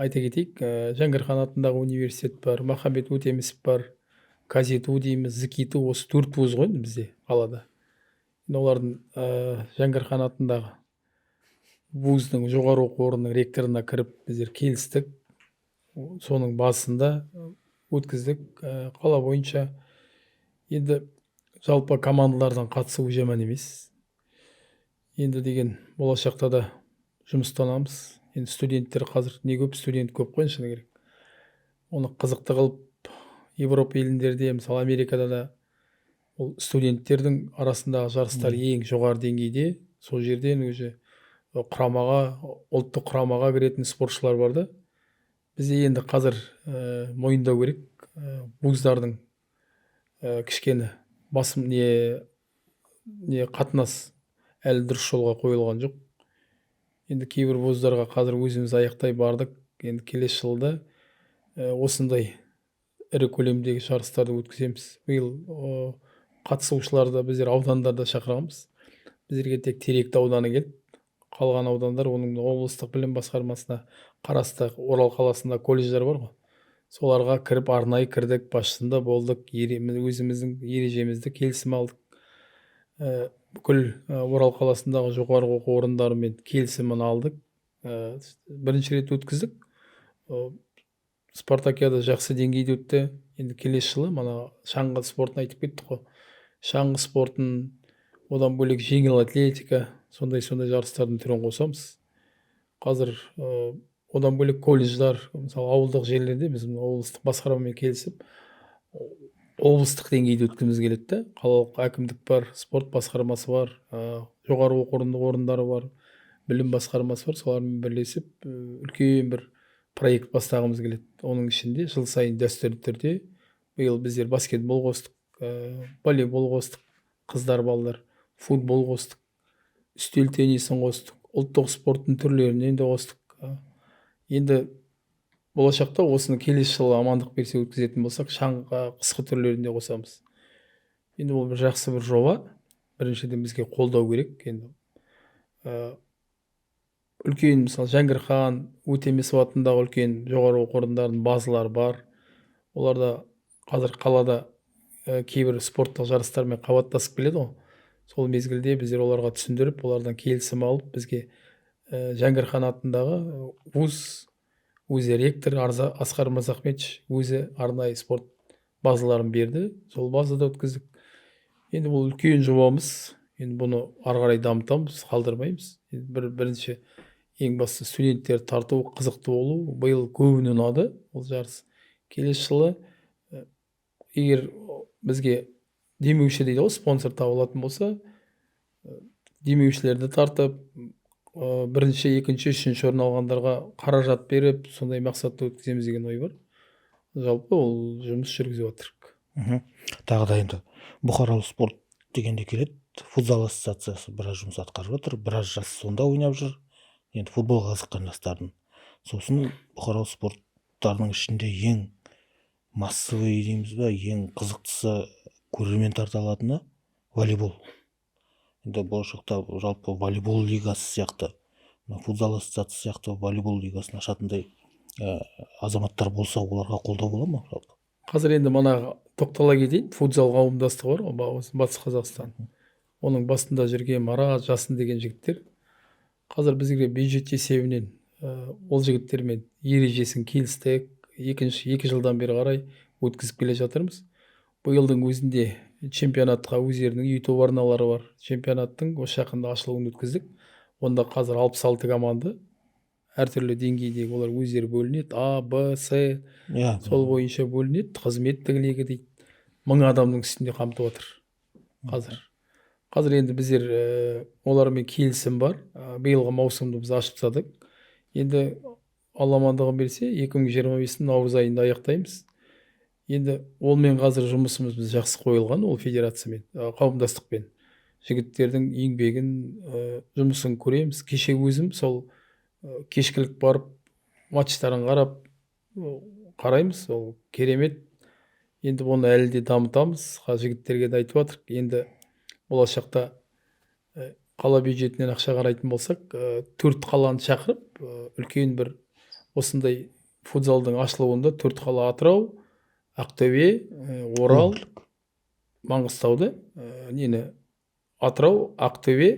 Айта кетейік, Жәңгірхан атындағы университет бар, Махамбет Өтемісов бар, Казету дейміз, Зікиту, осы 4 вуз ғой бізде қалада. Олардың Жәңгірхан атындағы вуздың жоғары оқу орнының ректорына кіріп біздер келістік. Соның басында өткіздік. Қала бойынша енді жалпы командалардан қатысуы жаман емес. Енді деген болашақта да жұмыстанамыз. Енді студенттер қазір не көп, студент көп қой шыны керек. Оны қызықты қылып Европа елдерінде, мысалы Америкада да ол студенттердің арасындағы жарыстар ең жоғары деңгейде. Сол жерден өзі құрамаға, ұлттық құрамаға кіретін спортшылар бар да. Бізде енді қазір мойындау керек, вуздардың кішкене басым не қатынас әлі дұрыс жолға қойылған жоқ. Енді кейбір вуздарға қазір өзіміз аяқтай бардық. Енді келесі жылда осындай ірі көлемдегі жарыстарды өткіземіз. Биыл қатысушыларды біздер аудандарда шақырғанбыз. Біздерге тек Теректі ауданы келді. Қалған аудандар оның облыстық білім басқармасына қарасты Орал қаласында колледждер бар ғой. Соларға кіріп арнайы кірдік, басшысында болдық, өзіміздің ережемізді келісім алдық. Бүкіл Орал қаласындағы жоғары оқу орындарымен келісімін алдық. Бірінші рет өткіздік. Спартакиада жақсы деңгейде өтті. Енді келесі жылы мана шаңғы спортын айтып кеттік қой. Шаңғы спортын, одан бөлек жеңіл атлетика, сондай жарыстардың түрін қосамыз. Қазір одан бөлек колледждар, мысалы ауылдық жерлерде біз облыстық басқармамен келісіп облыстық деңгейде өткізгіміз келеді. Қалалық әкімдік бар, спорт басқармасы бар, жоғары оқу орындары бар, білім басқармасы бар. Солармен бірлесіп үлкен бір проект бастағымыз келеді. Оның ішінде жыл сайын дәстүрлі түрде биыл біздер баскетбол қостық, волейбол қостық, қыздар балалар, футбол қостық, үстел теннисін қостық, ұлттық спорттың түрлерінен де қостық. Енді болашақта осыны келесі жылы амандық берсе өткізетін болсақ, шаңғы қысқы түрлерінде қосамыз. Енді ол бір жақсы бір жоба. Біріншіден бізге қолдау керек. Енді үлкен, мысалы, Жәңгір хан Өтемісов атындағы үлкен жоғары оқу орындарының базалары бар. Оларда қазір қалада кейбір спорттық жарыстармен қабаттасып келеді ғой. Сол мезгілде біздер оларға түсіндіріп, олардан келісім алып, бізге Жәңгір хан атындағы өзі ректор Асқар Мырзахметович өзі арнайы спорт базаларын берді. Сол базада өткіздік. Енді бұл үлкен жобамыз. Енді бұны ары қарай дамытамыз, қалдырмаймыз. Бірінші ең басты студенттер тарту, қызықты болу. Биыл көбіне ұнады ол жарыс. Келесі жылы егер бізге демеуші дейді ғой, спонсор табылатын болса, демеушілерді тартып, бірінші, екінші, үшінші орын алғандарға қаражат беріп, сондай мақсатта өткіземіз деген ой бар. Жалпы ол жұмыс жүргізіп жатырмыз. Тағы да енді бұқаралық спорт дегенде келеді. Футзал ассоциациясы біраз жұмыс атқарып жатыр, біраз жас сонда ойнап жүр. Енді футболға қызыққан жастардың. Сосын бұқаралық спорттардың ішінде ең массовый дейміз ба, ең қызықтысы, көрермен тарта алатыны волейбол. Енді болашақта жалпы волейбол лигасы сияқты, футзал ассоциациясы сияқты волейбол лигасын ашатындай азаматтар болса, оларға қолдау бола ма жалпы? Қазір енді мана тоқтала кетейін. Футзал қауымдастығы бар ғой, Батыс Қазақстан. Оның басында жүрген Марат, Жасын деген жігіттер. Қазір бізге бюджет есебінен ол жігіттермен ережесін келістік. Екі жылдан бері қарай өткізіп келе жатырмыз. Биылдың өзінде чемпионатқа өздерінің YouTube арналары бар. Чемпионаттың осы жақында ашылуын өткіздік. Онда қазір 66 команда, әртүрлі деңгейдегі, олар өздері бөлінеді. А, Б, С, сол бойынша бөлінеді. Қызметтік лига дейді. 1000 адамның үстінде қамтып отыр қазір енді біздер олармен келісім бар. Биылғы маусымды біз ашып тастадық. Енді Алла амандығын берсе 2025-дің наурыз айында аяқтаймыз. Енді олмен қазір жұмысымыз біз жақсы қойылған, ол федерациямен, қауымдастықпен. Жігіттердің еңбегін, жұмысын көреміз. Кеше өзім сол кешкілік барып, матчтарын қараймыз, ол керемет. Енді оны әлі де дамытамыз. Жігіттерге де айтып жатырмық. Енді болашақта қала бюджетінен ақша қарайтын болсақ, 4 қаланы шақырып, үлкен бір осындай футзалдың ашылуында 4 қала: Атырау, Ақтөбе, Орал, Маңғыстауды, Атырау, Ақтөбе,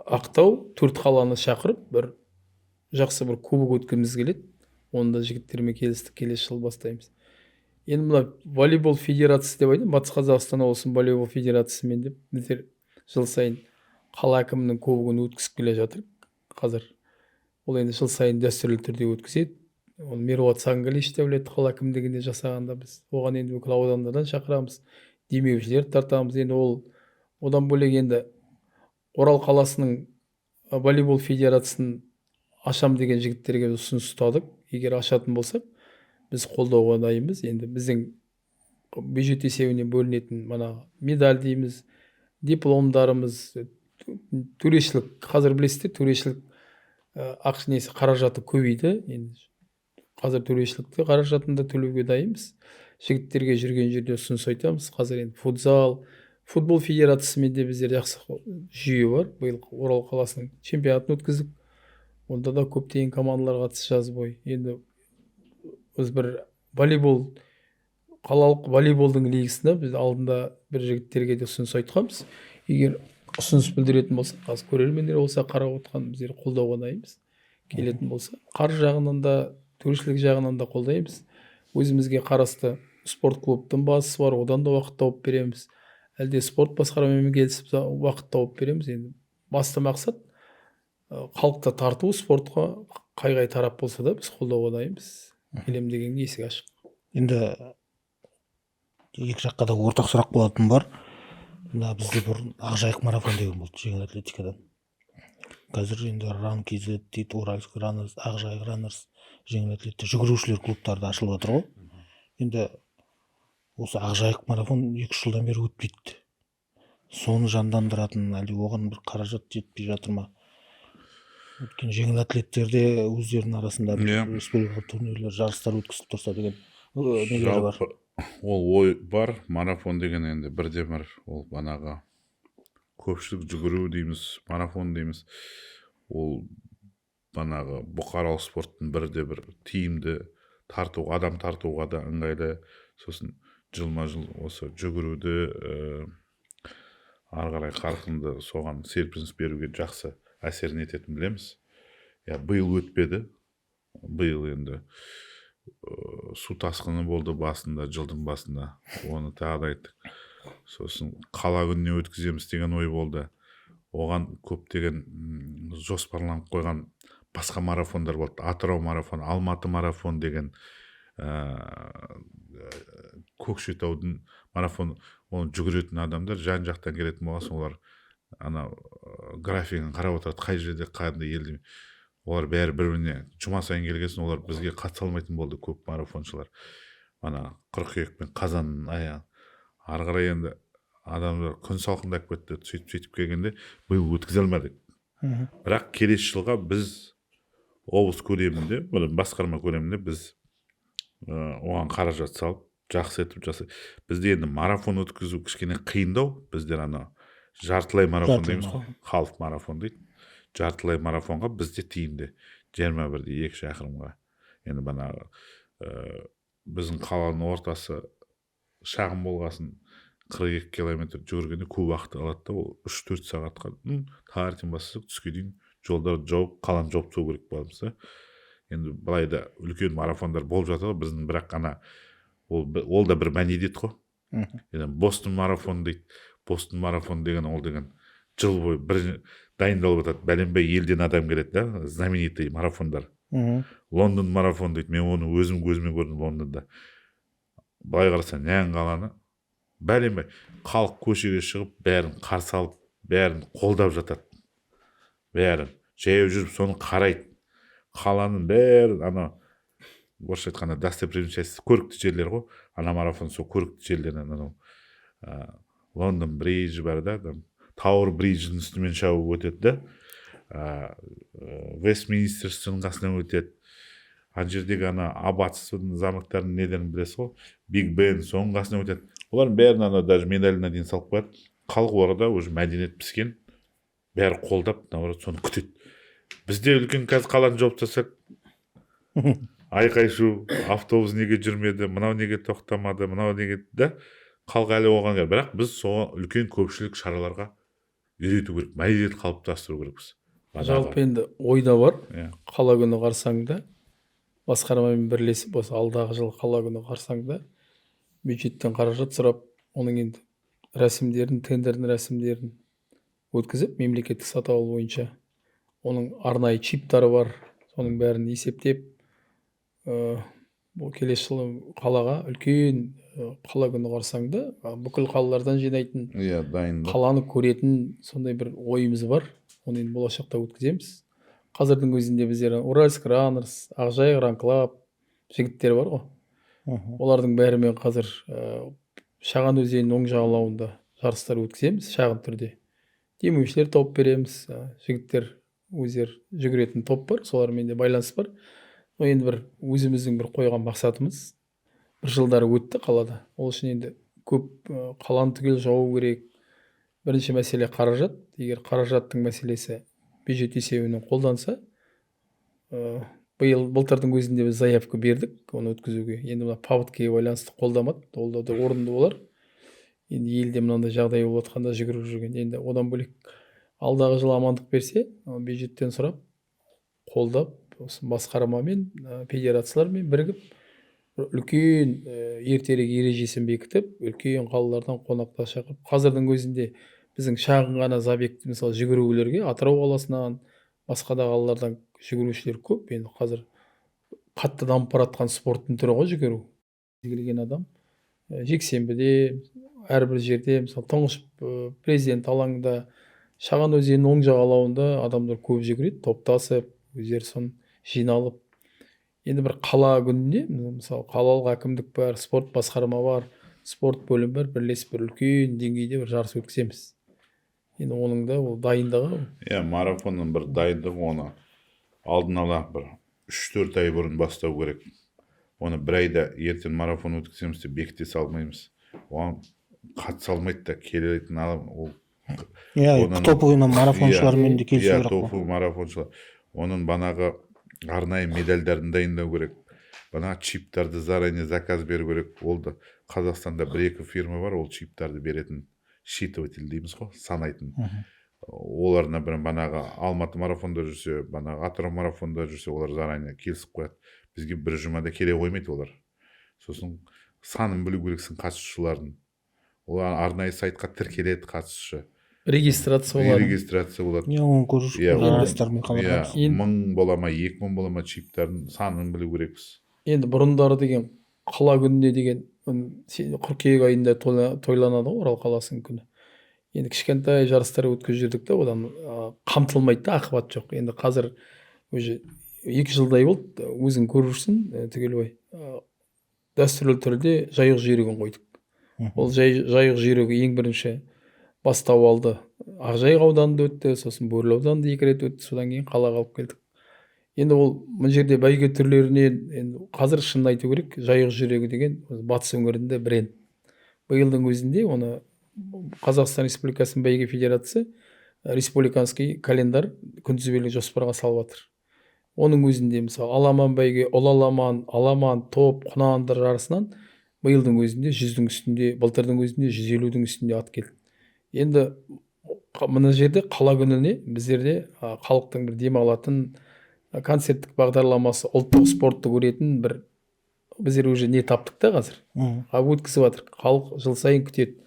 Ақтау 4 қаланы шақырып, бір жақсы бір кубок өткізгіміз келеді. Онда жігіттермен келістік, келесі жыл бастаймыз. Енді мына волейбол федерациясы деп айтайын, Батыс Қазақстан облысының волейбол федерациясымен деп біздер жыл сайын қала әкімінің кубогын өткізіп келе жатырмық. Қазір ол енді жыл сайын дәстүрлі түрде өткізеді. Оны Меруат Сағынғалиевич те біледі, қала әкімдігінде жасағанда біз оған енді бүкіл аудандардан шақырамыз, демеушілер тартамыз. Енді ол одан бөлек енді Орал қаласының волейбол федерациясын ашам деген жігіттерге ұсыныс ұстадық. Егер ашатын болсақ, біз қолдауға дайынбыз. Енді біздің бюджет есебінен бөлінетін мана медаль дейміз, дипломдарымыз, төрешілік, қазір білесіздер, төрешілік қаражаты көбейді. Енді қазір төрешілікті қаражатында төлеуге дайынбыз. жігіттерге жүрген жерде ұсыныс айтамыз. Қазір енді футбол федерациясымен де біздер жақсы жүйе бар. Биыл Орал қаласының чемпионатын өткіздік. Онда да көптеген командалар қатысты жаз бойы. Енді біз бір қалалық волейболдың лигасында біз алдында бір жігіттерге де ұсыныс айтқанбыз. Егер ұсыныс білдіретін болса, қазір көрермендер болса, қарап отқан біздер қолдауға дайынбыз. Келетін болса, қаржы жағынан да, төрешілік жағынан да қолдаймыз. Өзімізге қарасты спорт клубтың басшысы бар, одан да уақыт тауып береміз. Әлде спорт басқармамен келісіп уақыт тауып береміз. Енді басты мақсат халықты тарту, спортқа қай тарап болса да біз қолдауға дайынбыз. Келем деген есік ашық. Енді екі жаққа да ортақ сұрақ болатын бар. Мына бізде бұрын Ақжайық марафон деген болды жеңіл атлетикадан. Қазір енді Run KZ дейді, Уральск Раннерс, Ақжайық Раннерс, жеңіл атлетті жүгірушілер клубтары да ашылып жатыр ғой. Енді осы Ақжайық марафон 2-3 жылдан бері өтпейді. Соны жандандыратын, әлде оған бір қаражат жетпей жатыр ма? Өткен жеңіл атлеттерде өздерінің арасында республикалық турнирлер, жарыстар өткізіп тұрса деген нелері бар. Ол ой бар, марафон деген енді бірде-бір ол банаға көпшілік жүгіру дейміз, марафон дейміз. Ол банаға бұқаралық спорттың бірде-бір тиімді адам тартуға да ыңғайлы. Сосын жылма-жыл осы жүгіруді ары қарай қарқынды соған серпіліс беруге жақсы әсерін ететінін білеміз. Биыл өтпеді. Биыл енді су тасқыны болды жылдың басында. Оны тағы да айттық. Сосын қала күніне өткіземіз деген ой болды. Оған көптеген жоспарланып қойған басқа марафондар болды. Атырау марафон, Алматы марафон деген, Көкшетаудың марафон, оны жүгіретін адамдар жан-жақтан келетін болған, олар графигін қарап отырады, қай жерде қандай елде. Олар бәрі бір-біріне жұма сайын келгесін, олар бізге қатыса алмайтын болды көп марафоншылар. Қыркүйек пен қазанның аяғы. Ары қарай енді адамдар күн салқындап кетті, сөйтіп келгенде биыл өткізе алмадық. Бірақ келесі жылға біз облыс көлемінде, басқарма көлемінде біз оған қаражат салып, жақсы етіп жасай. Бізде енді марафон өткізу кішкене қиындау. Біздер жартылай марафон дейміз ғой, халық марафон дейді. Жартылай марафонға бізде тиімді 21-де 2 шақырымға. Енді біздің қаланың ортасы шағын болғасын 42 километр жүгіргенде көп уақыт алады да, ол 3-4 сағатқа таңертең бастасақ түске дейін жолдар жауып, қаланы жауып тастау керек боламыз да. Енді былай да үлкен марафондар болып жатыр ғой, біздің бірақ ол да бір мәдениет қой. Бостон марафон дейді. Бостон марафон деген ол деген жыл бойы бір дайындалып жатады. Бәленбай елден адам келеді да, знаменитый марафондар. Лондон марафон дейді. Мен оны өзім көзіме көрдім Лондонда. Былай қараса, нән қаланы бәленбай халық көшеге шығып, бәрін қарсы алып, бәрін қолдап жатады. Бәрін жаяу жүріп соны қарайды. Қаланың бәрін орысша айтқанда достопримечательность, көрікті жерлер ғой. Марафон сол көрікті жерлерінен Лондон бриджі бар да, Тауэр бриджінің үстімен шауып өтеді да, Вестминстердің қасынан өтеді. Ана жердегі аббатствоның замоктарын неден білесіз ғой, Биг Бен соның қасынан өтеді. Олардың бәрін даже медаліне дейін салып қояды. Халық орада уже мәдениет піскен, бәрі қолдап, наоборот, соны күтеді. Бізде үлкен қазір қаланы жауып тастасақ, айқай-шу, автобус неге жүрмеді, мынау неге тоқтамады, мынау неге да, халық әлі оған керек. Бірақ біз соған үлкен көпшілік шараларға үйрету керек, мәдениет қалыптастыру керекпіз. Жалпы енді ойда бар, қала күні қарсаңында басқармамен бірлесіп, осы алдағы жыл қала күні қарсаңында бюджеттен қаражат сұрап, оның енді рәсімдерін, тендердің рәсімдерін өткізіп, мемлекеттік сатып алу бойынша оның арнайы чиптары бар, соның бәрін есептеп, бұл келесі жылы қалаға үлкен қала күні қарсаңында бүкіл қалалардан жинайтын, қаланы көретін сондай бір ойымыз бар. Оны енді болашақта өткіземіз. Қазірдің өзінде біздер Уральск Раннерс, Ақжайық Ран Клаб жігіттер бар ғой. Олардың бәрімен қазір Шаған өзенінің оң жағалауында жарыстар өткіземіз, шағын түрде. Демеушілер тауып береміз, жігіттер өздері жүгіретін топ бар, солармен де байланыс бар. Енді бір өзіміздің бір қойған мақсатымыз бір жылдары өтті қалада. Ол үшін енді көп қаланы түгел жауу керек. Бірінші мәселе қаражат. Егер қаражаттың мәселесі бюджет есебінен қолданса, былтырдың өзінде біз заявка бердік оны өткізуге. Енді мына паводкаға байланысты қолдамады. Ол да орынды болар. Енді елде мынандай жағдай болып жатқанда жүгіріп жүрген. Енді одан бөлек алдағы жылы амандық берсе, бюджеттен сұрап, қолдап, осы басқармамен, федерациялармен бірігіп, үлкен ертерек ережесін бекітіп, үлкен қалалардан қонақтар шақырып, қазірдің өзінде біздің шағын ғана забекті, мысалы жүгірулерге Атырау қаласынан, басқа да қалалардан жүгірушілер көп. Енді қазір қатты дамып баратқан спорттың түрі ғой жүгіру. Келген адам жексенбіде әрбір жерде, мысалы тұңғыш президент алаңында, Шаған өзенінің оң жағалауында адамдар көп жүгіреді, топтасып, өздері соны жиналып. Енді бір қала күнінде, мысалы қалалық әкімдік бар, спорт басқарма бар, спорт бөлім бар, бірлесіп бір үлкен деңгейде бір жарыс өткіземіз. Енді оның да ол дайындығы. Марафонның бір дайындығы, оны алдын ала бір 3-4 ай бұрын бастау керек. Оны бір айда ертең марафон өткіземіз деп бекіте салмаймыз. Оған қатыса алмайды да, келетін адам ол топовый марафоншылармен де келісу керек. Топовый марафоншылар. Оның банағы арнайы медальдарын дайындау керек. Банағы чиптарды заранее заказ беру керек. Ол да Қазақстанда 1-2 фирма бар, ол чиптарды беретін, считыватель дейміз ғой, санайтын. Оларына бір банағы Алматы марафонда жүрсе, банағы Атырау марафонда жүрсе, олар заранее келісіп қояды. Бізге бір жұмада келе қоймайды олар. Сосын санын білу керексің қатысушылардың. Олар арнайы сайтқа тіркеледі қатысушы. Регистрация болады. Оны көріш журналистермен хабарласамыз. 1000 бола ма, 2000 бола ма чиптардың санын білу керекпіз. Енді бұрындары деген қала күніне деген қыркүйек айында тойланады ғой, Орал қаласының күні. Енді кішкентай жарыстар өткізіп жүрдік та, одан қамтылмайды да, ақыбат жоқ. Енді қазір уже 2 жылдай болды, өзің көрушісің, Түгелбай. Дәстүрлі түрде жайық жүйрігін қойдық. Ол жайық жүйрігі ең бірінші бастау алды. Ақжайық ауданында өтті, сосын Бөрлі ауданында 2 рет өтті, содан кейін қалаға алып келдік. Енді ол бұл жерде бәйге түрлерінен, енді қазір шынын айту керек, жайық жүйрігі деген батыс өңірінде бренд. Биылдың өзінде оны Қазақстан Республикасының бәйге федерациясы республиканский календар күнтізбелік жоспарға салып жатыр. Оның өзінде мысалы аламан бәйге, ұл аламан, топ, құнандар жарысынан биылдың өзінде 100-дің үстінде, былтырдың өзінде 150-дің үстінде ат келді. Енді мына жерде қала күніне біздерде халықтың бір демалатын концерттік бағдарламасы, ұлттық спортты көретін бір біздер уже не таптық та қазір. Өткізіп жатыр. Халық жыл сайын күтеді.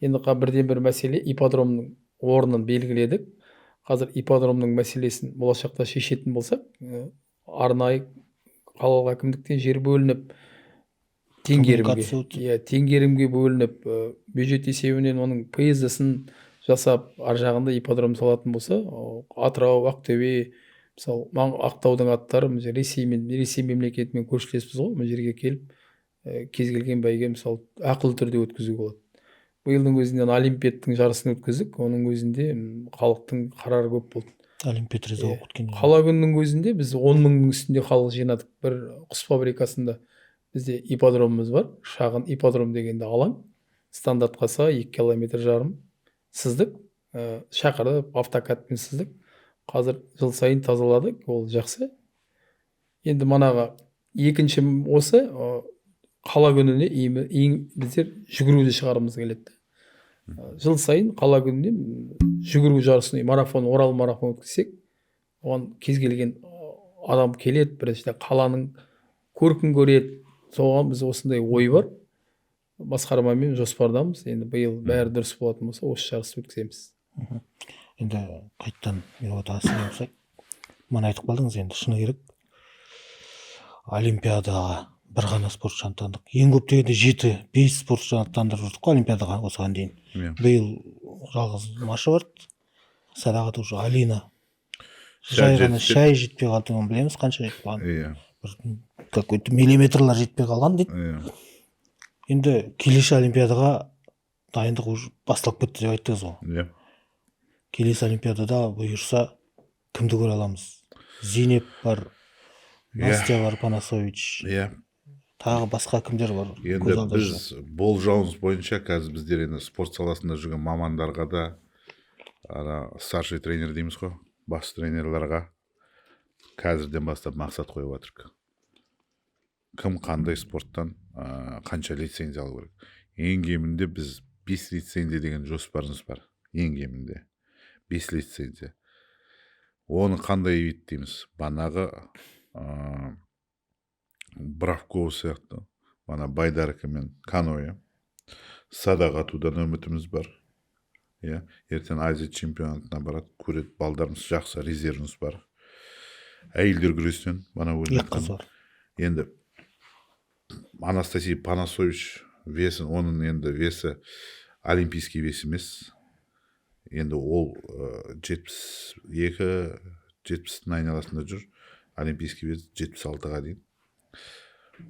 Енді бірден бір мәселе ипподромның орнын белгіледік. Қазір ипподромның мәселесін болашақта шешетін болсақ, арнайы қалалық әкімдіктен жер бөлініп, теңгерімге бөлініп, бюджет есебінен оның ПСД-сын жасап, ар жағында ипподром салатын болса, Атырау, Ақтөбе, мысалы, Ақтаудың аттары Ресей мемлекетімен көршілеспіз ғой, бұл жерге келіп, кез келген бәйге мысалы ақылы түрде өткізуге болады. Биылдың өзінен Олимпиадтың жарысын өткіздік, оның өзінде халықтың қарары көп болды. Олимпиад резо өткен. Қала күнінің өзінде біз 10 000-ның үстінде халық жинадық. Бір құс фабрикасында бізде ипподромымыз бар, шағын ипподром дегенде алаң, стандартқа сай 2,5 километр сыздық, шақырып, автокатпен сыздық. Қазір жыл сайын тазаладық, ол жақсы. Енді манаға екінші осы қала күніне біздер жүгіруді шығарымыз келеді. Жыл сайын қала күніне жүгіру жарысын, марафон, Орал марафон өткізсек, оған кез келген адам келеді, біріншіден қаланың көркін көреді. Соған біз осындай ой бар. Басқармамен жоспардамыз. Енді биыл бәрі дұрыс болатын болса, осы жарысты өткіземіз. Енді қайттан отасына болсақ, мана айтып қалдыңыз, енді шыны керек. Олимпиадаға бір ғана спортшы аттандық. Ең көп дегенде 7-5 спортшы аттандырып жүрдік қой Олимпиадаға осыған дейін. Биыл жалғыз Маша бар. Садағат уже Алина. Жай ғана шай жетпей қалдығын білеміз, қанша жетпей қалған. Какой-то миллиметрлар жетпей қалған дейді. Енді келесі Олимпиадаға дайындық уже басталып кетті деп айттыңыз ғой. Келесі Олимпиадада бұйырса кімді көре аламыз? Зейнеп бар, Настя бар, Панасович. тағы басқа кімдер бар енді көз алда біз жүрген? болжауымыз бойынша қазір біздер енді спорт саласында жүрген мамандарға да старший тренер дейміз ғой, бас тренерларға қазірден бастап мақсат қойып жатырмық. Кім қандай спорттан қанша лицензия алу керек. Ең кемінде біз 5 лицензия деген жоспарымыз бар. Ең кемінде 5 лицензия. Оны қандай вид дейміз? Банағы Бравкова сияқты, бана байдарка мен каноэ, садақ атудан үмітіміз бар. Ертең Азия чемпионатына барады, көреді, балдарымыз жақсы, резервіміз бар. Әйелдер күрестен бана Екі қыз бар. Енді Анастасия Панасович весі, оның енді весі олимпийский вес емес. Енді ол 72-70-дің айналасында жүр. Олимпийский вес 76-ға дейін.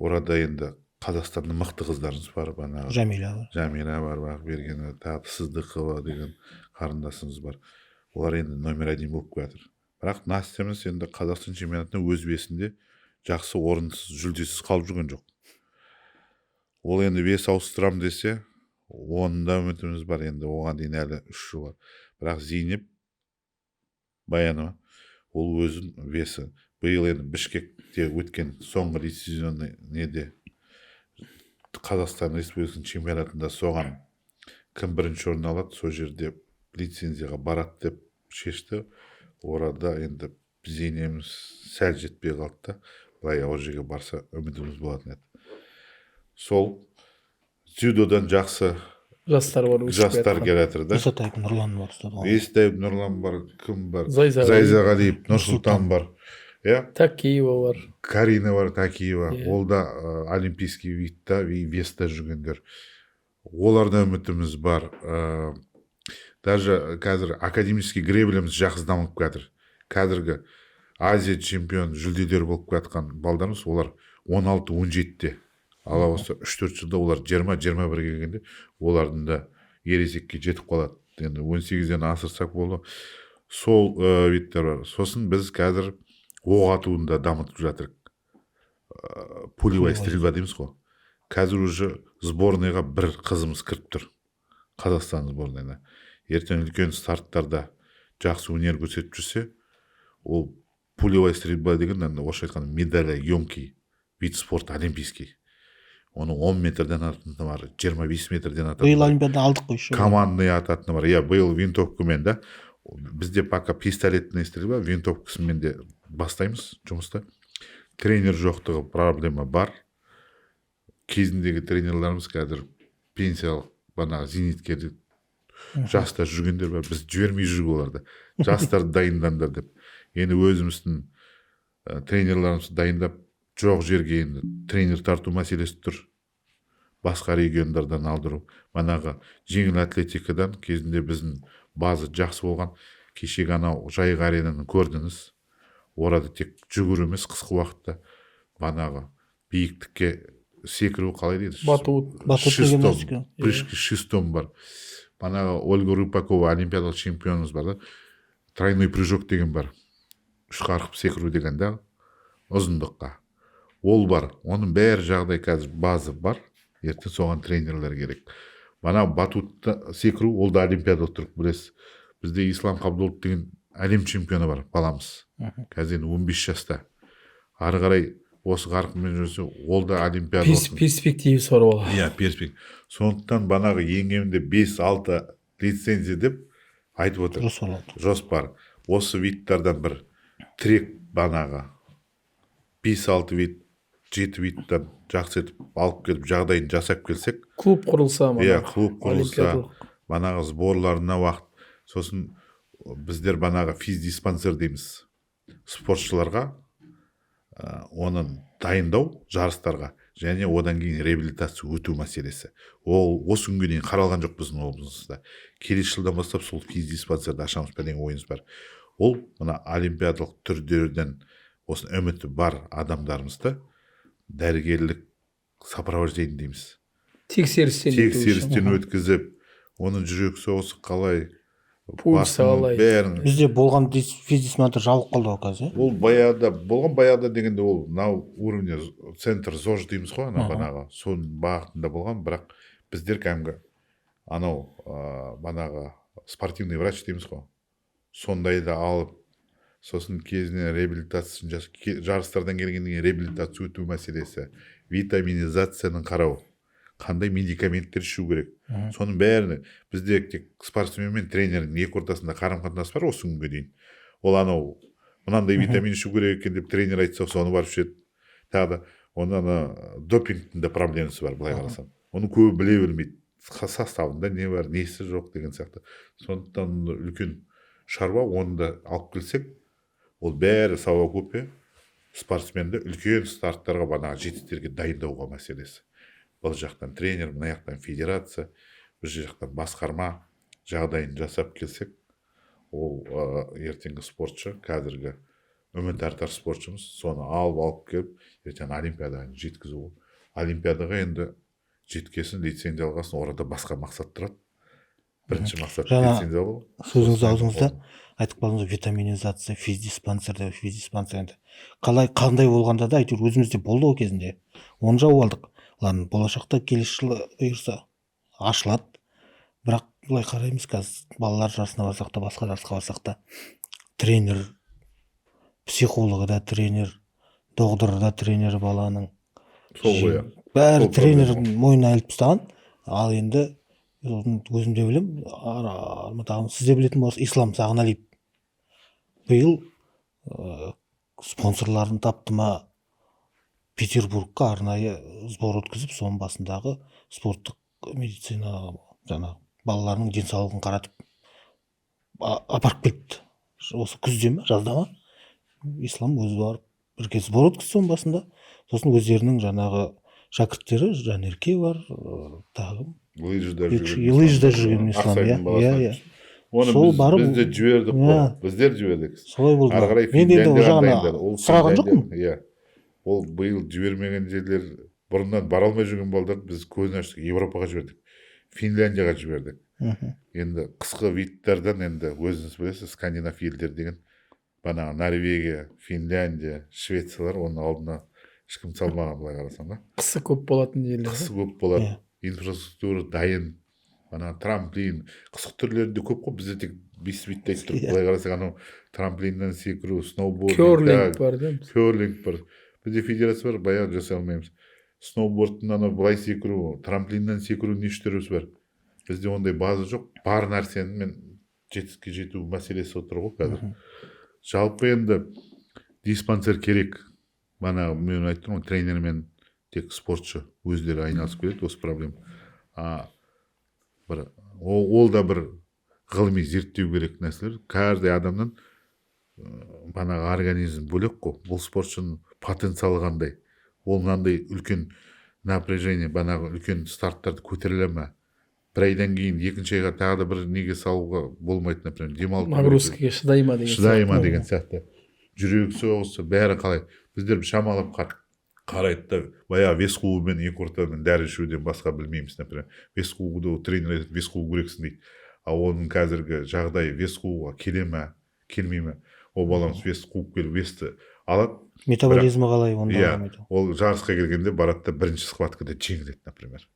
Орада енді Қазақстанның мықты қыздарымыз бар. Жәмила бар, Бақбергені, тағы Сыздықова деген қарындасымыз бар. Олар енді номер 1 болып жатыр. Бірақ Настямыз енді Қазақстан чемпионатының өз весінде жақсы орынсыз, жүлдесіз қалып жүрген жоқ. Ол енді вес ауыстырам десе, онда үмітіміз бар, енді оған дейін әлі 3 жыл бар. Бірақ Зейнеп Баянова, ол өзін весі. Биыл енді Бішкекте өткен соңғы лицензионный неде Қазақстан Республикасының чемпионатында соған кім бірінші орын алады, сол жерде лицензияға барады деп шешті. Орада енді Зейнеміз сәл жетпей қалды да, былай ол жерге барса үмітіміз болатын еді. Сол дзюдодан жақсы жастар бар, жастар келатыр да. Исатаев Нұрлан бар. Исатаев Нұрлан бар, кім бар? Зайзағалиев, Нұрсұлтан бар. Такиева бар. Карина бар, Такиева. Ол да олимпийский видта, веста жүргендер. Оларда үмітіміз бар. Даже қазір академический греблеміз жақсы дамып жатыр. Қазіргі Азия чемпион жүлдедер болып жатқан балдарымыз, олар 16-17-те. Ала осы 3-4 жылда олар 20-21 келгенде, олардың да ересекке жетіп қалады. Енді 18-ден асырсақ болды. Сол видтер бар. Сосын біз қазір оқ атуын да дамытып жатырық. Пулевая стрельба дейміз ғой. Қазір уже сборныйға бір қызымыз кіріп тұр. Қазақстан сборныйына. Ертең үлкен старттарда жақсы өнер көрсетіп жүрсе, ол пулевая стрельба деген, орысша айтқанда медаль емкий вид спорта олимпийский. Оның 10 метрден ататыны бар, 25 метрден ататыны бар. Биыл олимпиада алдық қой. Командный ататыны бар. Биыл винтовкамен да. Бізде пока пистолетный стрельба, винтовкасымен де бастаймыз жұмысты. Тренер жоқтығы проблема бар. Кезіндегі тренерларымыз қазір пенсиялық банағы зейнеткерлік жастар жүргендер бар. Біз жібермей жүріп оларды. Жастар дайындандар деп. Енді өзіміздің тренерларымыз дайындап, жоқ жерге енді тренер тарту мәселесі тұр. Басқа региондардан алдыру. Манағы жеңіл атлетикадан кезінде біздің базы жақсы болған. Кешегі анау жайық аренаны көрдіңіз. Орада тек жүгіру емес, қысқы уақытта банағы биіктікке секіру қалай дейді? Батут шестом бар. Банағы Ольга Рыпакова олимпиадалық чемпионымыз бар да. Тройной прыжок деген бар. Үш қарқып секіру деген да, ұзындыққа. Ол бар. Оның бәрі жағдай қазір базы бар. Ертең соған тренерлер керек. Бана батутта секіру, ол да олимпиадалық тұрып білесіз. Бізде Ислам Қабдолов деген әлем чемпионы бар, баламыз. Қазір 15 жаста. Ары қарай осы қарқынмен жүрсе, ол да олимпиадалық. Перспективасы бар ол. Перспектива. Сондықтан банағы ең кемінде 5-6 лицензия деп айтып отыр. Жоспар. Осы видтардан бір трек банағы 5-6 вид, 7 видтан жақсы етіп алып келіп, жағдайын жасап келсек. Клуб құрылса. Клуб құрылса. Банағы сборларына уақыт. Сосын біздер банағы физдиспансер дейміз. Спортшыларға оның дайындау жарыстарға және одан кейін реабилитация өту мәселесі. Ол осы күнге дейін қаралған жоқ біздің облысымызда. Келесі жылдан бастап сол физдиспансерді ашамыз деген ойымыз бар. Ол мына олимпиадалық түрдерден осы үміті бар адамдарымызды дәрігерлік сопровождение дейміз. Тексерістен өткізіп, оның жүрек соғысы қалай, пульс алай. бәрін. Бізде болған физдисмонтаж жабылып қалды ғой қазір. Ол баяғыда дегенде ол мынау уровня центр ЗОЖ дейміз ғой, ана банағы соның бағытында болған, бірақ біздер кәдімгі анау банағы спортивный врач дейміз ғой, сондайды алып, сосын кезіне реабилитациясын жарыстардан келгеннен кейін реабилитация өту мәселесі, витаминизацияның қарау, қандай медикаменттер ішу керек, соның бәріне бізде тек спортсмен мен тренердің екі ортасында қарым-қатынас бар осы күнге дейін. Ол анау мынандай витамин ішу керек екен деп тренер айтса, соны барып ішеді. Тағы да оны допингтің де проблемасы бар, былай қарасаң. Оны көбі біле бермейді. Составында не бар, несі жоқ деген сияқты. Сондықтан үлкен шаруа, оны да алып келсек, ол бәрі совокупе спортсменді үлкен старттарға банағы жетістіктерге дайындауға мәселесі. Бұл жақтан тренер, мына жақтан федерация, бұл жақтан басқарма жағдайын жасап келсек, ол ертеңгі спортшы, қазіргі үміт артар спортшымыз, соны алып келіп, ертең олимпиадаға жеткізу. Олимпиадаға енді жеткесін, лицензия алғасын, орада басқа мақсат тұрады. Бірінші мақсат лицензия алу. Сөзіңіз аузыңызда айтып қалдыңыз, витаминизация, физдиспансер енді қандай болғанда да әйтеуір өзімізде болды ғой кезінде. Оны жауып алдық. Болашақта келесі жылы бұйырса ашылады. Бірақ былай қараймыз, қазір балалар жарысына барсақ та, басқа жарысқа барсақ та, тренер, психологы да тренер, доғдыры да тренер баланың. Бәрі тренердің мойнына іліп тастаған. Ал енді өзім де білем, сіз де білетін боласыз, Ислам Сағыналиев биыл спонсорларын тапты ма, Петербургқа арнайы сбор өткізіп, соның басындағы спорттық медицина балаларының денсаулығын қаратып апарып келіпті. Осы күзде ме, жазда ма? Ислам өзі барып бірге сбор өткізді соның басында. Сосын өздерінің шәкірттері, Жанерке бар, тағы лыжда жүрген Ислам. Сол барып бізде жібердік қой, біздер жібердік. Солай болды. Ары қарай Финляндияға сұраған жоқпын. Ол биыл жібермеген жерлер, бұрыннан бара алмай жүрген балдарды біз көзін аштық, Европаға жібердік, Финляндияға жібердік. Енді қысқы видтардан енді өзіңіз білесіз, скандинав елдер деген, банағы Норвегия, Финляндия, Швециялар оның алдына ешкім салмаған, былай қарасаң. Қысы көп болатын жерлер. Қысы көп болады, инфраструктура дайын, трамплин, қысқы түрлерінде көп қой, бізде тек бисвитті айтып тұрып, былай қарасаң, анау трамплиннен секіру, сноуборд, керлинг бар. Бізде федерация бар, баяғы жасай алмаймыз. Сноубордтың былай секіру, трамплиннен секіру нештеріміз бар. Бізде ондай база жоқ, бар нәрсемен жетістікке жету мәселесі отыр ғой қазір. Жалпы енді диспансер керек. Мен айттым ғой, тренермен тек спортшы өздері айналысып келеді осы проблема. Ол да бір ғылыми зерттеу керек нәрселер. Каждый адамнан банағы организм бөлек қой. Бұл спортшының потенциалы қандай? Ол мынандай үлкен напряжение, банағы үлкен старттарды көтеріле ме? Бір айдан кейін екінші айға тағы да бір неге салуға болмайды, например, демалып нагрузкаға шыдай ма деген сияқты. Жүрек соғысы бәрі қалай? Біздер шамалап қарайды да, баяғы вес қуымен екі ортамен дәрі ішуден басқа білмейміз, например. Вес қууды тренер айтады, вес қуу керексің дейді. Ал оның қазіргі жағдайы вес қууға келе ме, келмей ме? Ол баламыз вес қуып келіп весті алады. Метаболизмі қалай онда? Ол жарысқа келгенде барады да бірінші схваткада жеңіледі, например.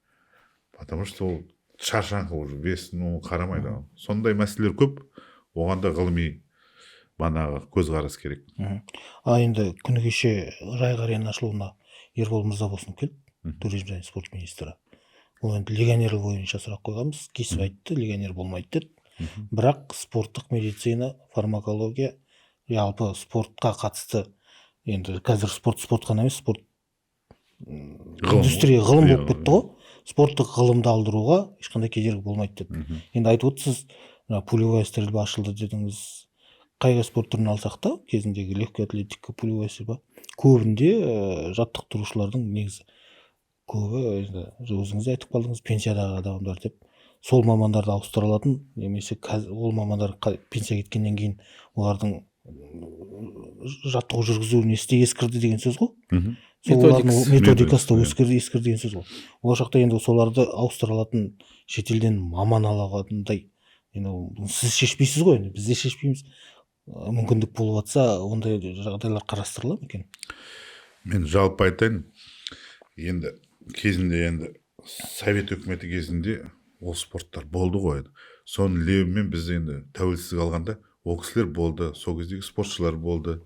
Потому что ол шаршаңқы уже весін қарамайды. Сондай мәселелер көп, оған да ғылыми банағы көзқарас керек. Енді күні кеше Райық арена ашылуына Ербол Мырзабосын келді, туризм және спорт министрі. Ол енді легионерлік бойынша сұрақ қойғанбыз, кесіп айтты, легионер болмайды деді. Бірақ спорттық медицина, фармакология, жалпы спортқа қатысты, енді қазір спорт қана емес, спорт индустрия ғылым болып кетті ғой. Спорттық ғылымды алдыруға ешқандай кедергі болмайды деді. Енді айтып отырсыз, пулевая стрельба ашылды дедіңіз. Қай спорт түрін алсақ та, кезіндегі легкий атлетика, пулевая стрельба, көбінде жаттықтырушылардың негізі көбі, өзіңіз айтып қалдыңыз, пенсиядағы адамдар деп, сол мамандарды ауыстырылатын, немесе ол мамандар пенсия кеткеннен кейін олардың жаттығу жүргізу несі ескірді деген сөз ғой. Методикасы да ескірді деген сөз ғой. Болашақта енді соларды ауыстыра алатын, шетелден маман алатындай енді оны сіз шешпейсіз ғой, енді біз де шешпейміз. Мүмкіндік болып жатса ондай жағдайлар қарастырыла ма екен? Мен жалпы айтайын, енді кезінде енді совет үкіметі кезінде ол спорттар болды ғой. Соның лебімен біз енді тәуелсіздік алғанда ол кісілер болды, сол кездегі спортшылар болды.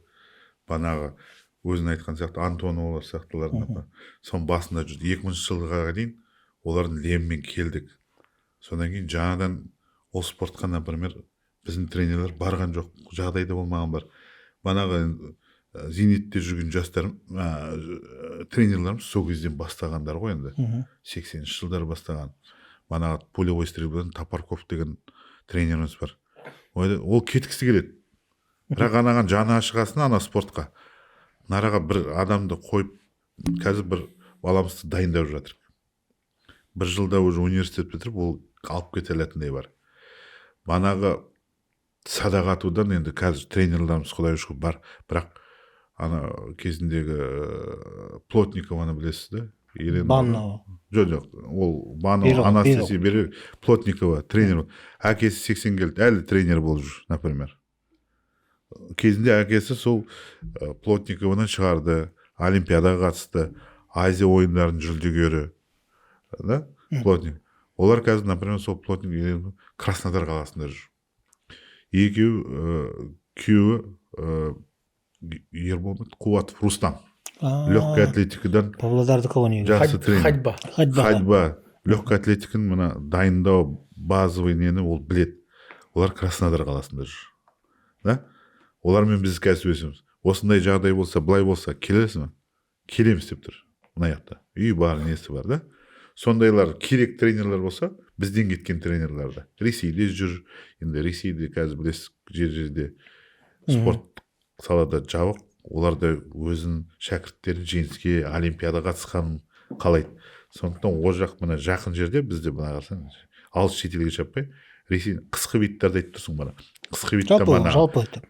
Банағы өзің айтқан сияқты Антоновалар сияқтылардың соның басында жүрді. 2000 жылға дейін олардың лебімен келдік. Содан кейін жаңадан ол спортқа, например, біздің тренерлер барған жоқ, жағдайда болмаған бар. Банағы зейнетте жүрген жастар тренерлеріміз сол кезден бастағандар ғой енді. 80-ші жылдар бастаған. Банағы полевой стрельбадан Топорков деген тренеріміз бар. Ол кеткісі келеді. Бірақ анаған жаны ашығасын ана спортқа. Нараға бір адамды қойып, қазір бір баламызды дайындап жатыр. Бір жылда уже университет бітіріп, ол алып кете алатындай бар. Банағы садақ атудан енді қазір тренерлеріміз құдай шүкір бар. Бірақ ана кезіндегі Плотникованы білесіз да? Баннова. Жоқ, ол Баннова Анастасия Берер, Плотникова тренер. Әкесі 80 келді, әлі тренер болып жүр, например. Кезінде әкесі сол Плотникованы шығарды, Олимпиадаға қатысты, Азия ойындарының жүлдегері. Да? Плотник. Олар қазір, например, сол Плотник Краснодар қаласында жүр. Күйеуі Ербол Қуатов Рустам. Легкая атлетикадан Павлодардікі ғой негізі. жақсы тренер. Ходьба. Легкая атлетиканы мына дайындау базовый нені ол білет. Олар Краснодар қаласында жүр. Да? Олармен біз қазір өсеміз. Осындай жағдай болса, былай болса, келесіз ме? Келеміз деп тұр. Мына жақта. Үй бар, несі бар, да? Сондайлар керек тренерлер болса, бізден кеткен тренерлерді. Ресейде жүр. Енді Ресейде қазір білесіз, жерде спорт салада жабық. Олар да өзінің шәкірттерін жеңіске, олимпиада қатысқанын қалайды. Сондықтан ол жақ мына жақын жерде бізде мына қарасаң, алыс шетелге шаппай, Ресей қысқы биттарды айтып тұрсың бана. Қысқы биттер мана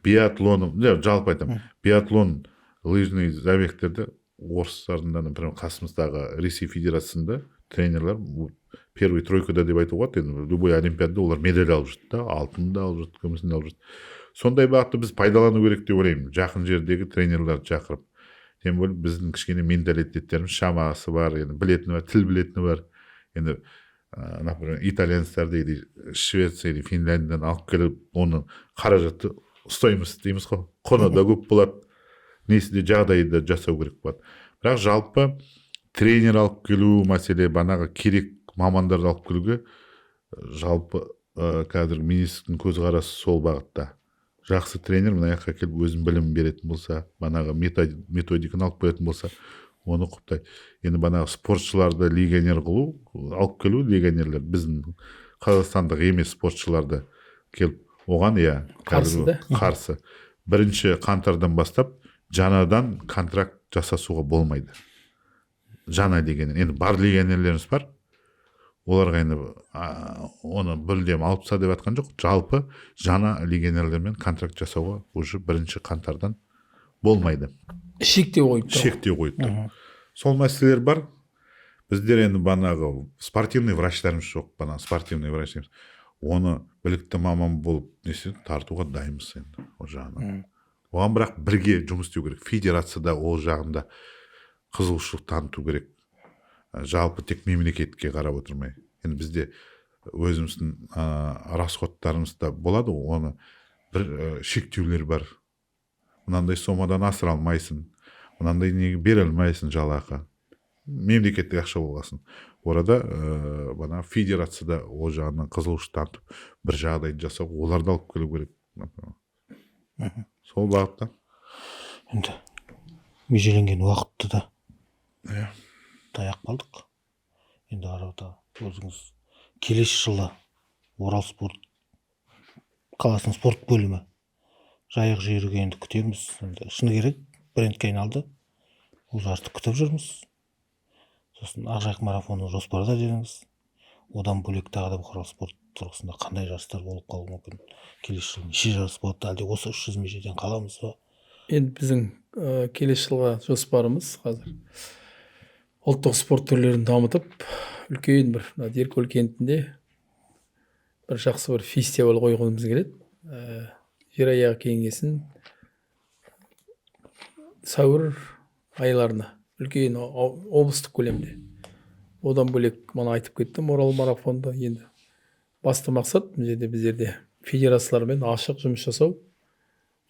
биатлон, жалпы айтамын. Биатлон, лыжный забегтерді орыстарында, например, қасымыздағы Ресей Федерациясында тренерлер первый тройкада деп айтуға болады. Енді любой олимпиадада олар медаль алып жүрді да, алтынды алып жүрді, күмісін алып жүрді. Сондай бағытты біз пайдалану керек деп ойлаймын. Жақын жердегі тренерлерді шақырып. Тем более біздің кішкене менталитеттеріміз шамасы бар, енді білетіні бар, тіл білетіні бар. Енді, например, итальянстарды или Швеция или Финляндиядан алып келіп, оны қаражатты ұстаймыз дейміз ғой. Құны да көп болады. Несі де жағдайды жасау керек болады. Бірақ жалпы тренер алып келу мәселе, банағы керек мамандарды алып келуге жалпы қазір министрдің көзқарасы сол бағытта. Жақсы тренер мына жаққа келіп өзінің білімін беретін болса, банағы методиканы алып келетін болса, оны құптайды. Енді банағы спортшыларды легионер қылу, алып келу легионерлер біздің қазақстандық емес спортшыларды келіп, оған қарсы. 1 қаңтардан бастап жаңадан контракт жасасуға болмайды. Жаңа легионер. Енді бар легионерлеріміз бар. Оларға енді оны бүлдем алып тастады деп атқан жоқ. Жалпы жаңа легионерлермен контракт жасауға уже 1 қаңтардан болмайды. Шектеу қойып тұр. Сол мәселелер бар. Біздер енді банағы спортивный врачтарымыз жоқ. Спортивный врачтарымыз. Оны білікті маман болып тартуға дайынбыз енді. Ол жағынан. Оған бірақ бірге жұмыс істеу керек. Федерацияда ол жағында қызығушылық таныту керек. Жалпы тек мемлекетке қарап отырмай. Енді бізде өзіміздің расходтарымызда болады, оны бір шектеулер бар. Мынандай сомадан асыра алмайсың, мынандай неге бере алмайсың жалақы. Мемлекеттік ақша болғасын. Орада бана федерацияда ол жағынан қызығушылық танытып, бір жағдайды жасау, оларды алып келу керек. Сол бағытта. Енді межеленген уақытты да таяқ қалдық. Енді арада өзіңіз келесі жылы Орал спорт қаласының спорт бөлімі жайық жүйрігі енді күтеміз. Енді шыны керек брендке айналды. Ол жарысты күтіп жүрміз. Сосын Ақжайық марафоны жоспарда дедіңіз. Одан бөлек тағы да бұқаралық спорт тұрғысында қандай жарыстар болып қалуы мүмкін? Келесі жылы неше жарыс болады? Әлде осы 300 межеден қаламыз ба? Енді біздің келесі жылға жоспарымыз қазір ұлттық спорт түрлерін дамытып, үлкен бір Деркөл кентінде бір жақсы бір фестиваль қойғымыз келеді. Жер аяғы кеңесін сәуір айларына үлкен облыстық көлемде. Одан бөлек мана айтып кеттім, Орал марафонда енді басты мақсат бұл жерде біздерде федерациялармен ашық жұмыс жасау.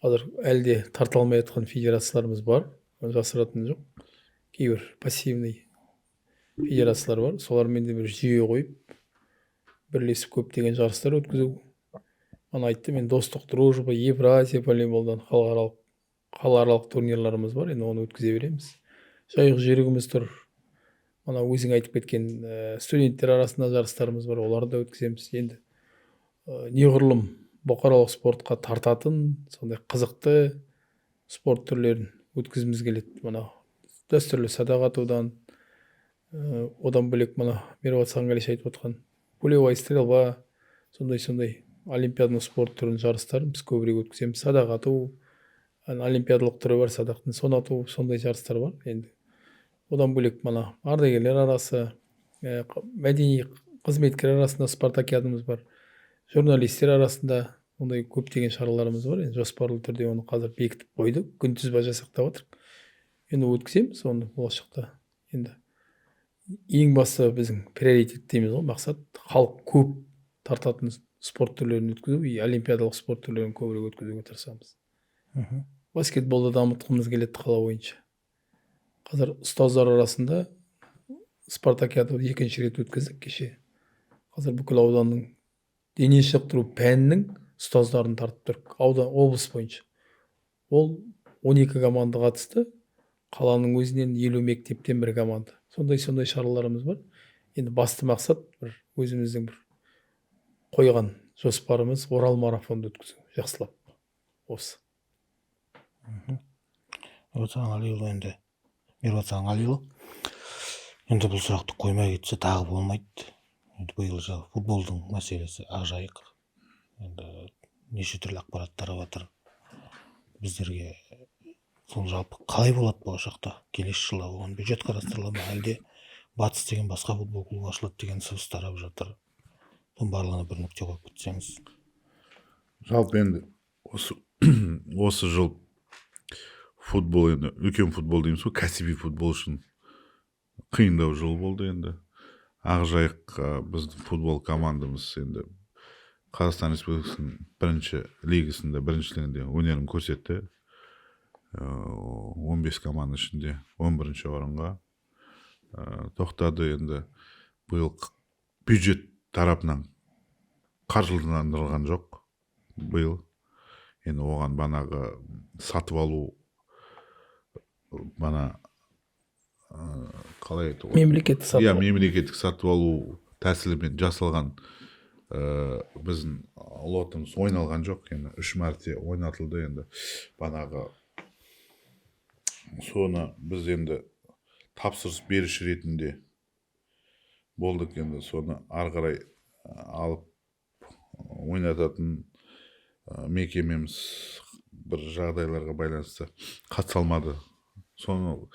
Қазір әлде тарта алмай жатқан федерацияларымыз бар, жасыратын жоқ. Кейбір пассивный федерациялар бар, солармен де бір жүйе қойып, бірлесіп көптеген жарыстар өткізу. Мана айттым, мен достық, дружба, Евразия волейболдан халықаралық турнирларымыз бар, енді оны өткізе береміз. Жайық жүрегіміз тұр. Мана өзің айтып кеткен студенттер арасында жарыстарымыз бар, оларды да өткіземіз. Енді неғұрлым бұқаралық спортқа тартатын, сондай қызықты спорт түрлерін өткізіміз келеді. Мана дәстүрлі садақ атудан, одан бөлек мана Меруат Сағынғалиевич айтып отқан пулевая стрельба, сондай олимпиадалық спорт түрін жарыстарын біз көбірек өткіземіз. Садақ ату, олимпиадалық түрі бар, садақтың сон ату, сондай жарыстар бар. Енді одан бөлек мана ардагерлер арасы, мәдени қызметкер арасында спартакиадамыз бар. Журналистер арасында ондай көптеген шараларымыз бар. Енді жоспарлы түрде оны қазір бекітіп қойдық, күнтізбе жасақтап отырмыз. Енді өткіземіз оны болашақта. Енді ең басты біздің приоритет дейміз ғой, мақсат халық көп тартатын спорт түрлерін өткізу, олимпиадалық спорт түрлерін көбірек өткізуге тырысамыз. Баскетболды дамытқымыз келеді қала бойынша. Қазір ұстаздар арасында спартакиаданы екінші рет өткіздік кеше. Қазір бүкіл ауданның дене шынықтыру пәнінің ұстаздарын тартып тұрық, облыс бойынша. Ол 12 команда қатысты, қаланың өзінен 50 мектептен бір команда. Сондай шараларымыз бар. Енді басты мақсат бір өзіміздің бір қойған жоспарымыз Орал марафонды өткізу, жақсылап. Осы. Меруат Сағынғалиұлы, енді бұл сұрақты қоймай кетсе тағы болмайды. Енді биыл футболдың мәселесі ақжайық. Енді неше түрлі ақпараттар жатыр. Біздерге сол жалпы қалай болады болашақта? Келесі жылы оған бюджет қарастырыла ма, әлде Батыс деген басқа футбол клубы ашылады деген сөз тарап жатыр. Соның барлығына бір нүкте қойып кетсеңіз. Жалпы енді осы жыл футбол, енді үлкен футбол дейміз ғой, кәсіби футбол үшін қиындау жыл болды. Енді Ақжайық біздің футбол командамыз енді Қазақстан Республикасының бірінші лигасында, біріншілігінде өнерін көрсетті. 15 команда ішінде 11-ші орынға тоқтады. Енді биыл бюджет тарапынан қаржыландырылған жоқ. Биыл енді оған банағы сатып алу, қалай айтты ғой? Мемлекеттік сатып алу тәсілімен жасалған біздің лотымыз ойналған жоқ. Енді 3 мәрте ойнатылды. Енді банағы соны біз енді тапсырыс беруші ретінде болдық. Енді соны ары қарай алып ойнататын мекемеміз бір жағдайларға байланысты қатыса алмады. Соны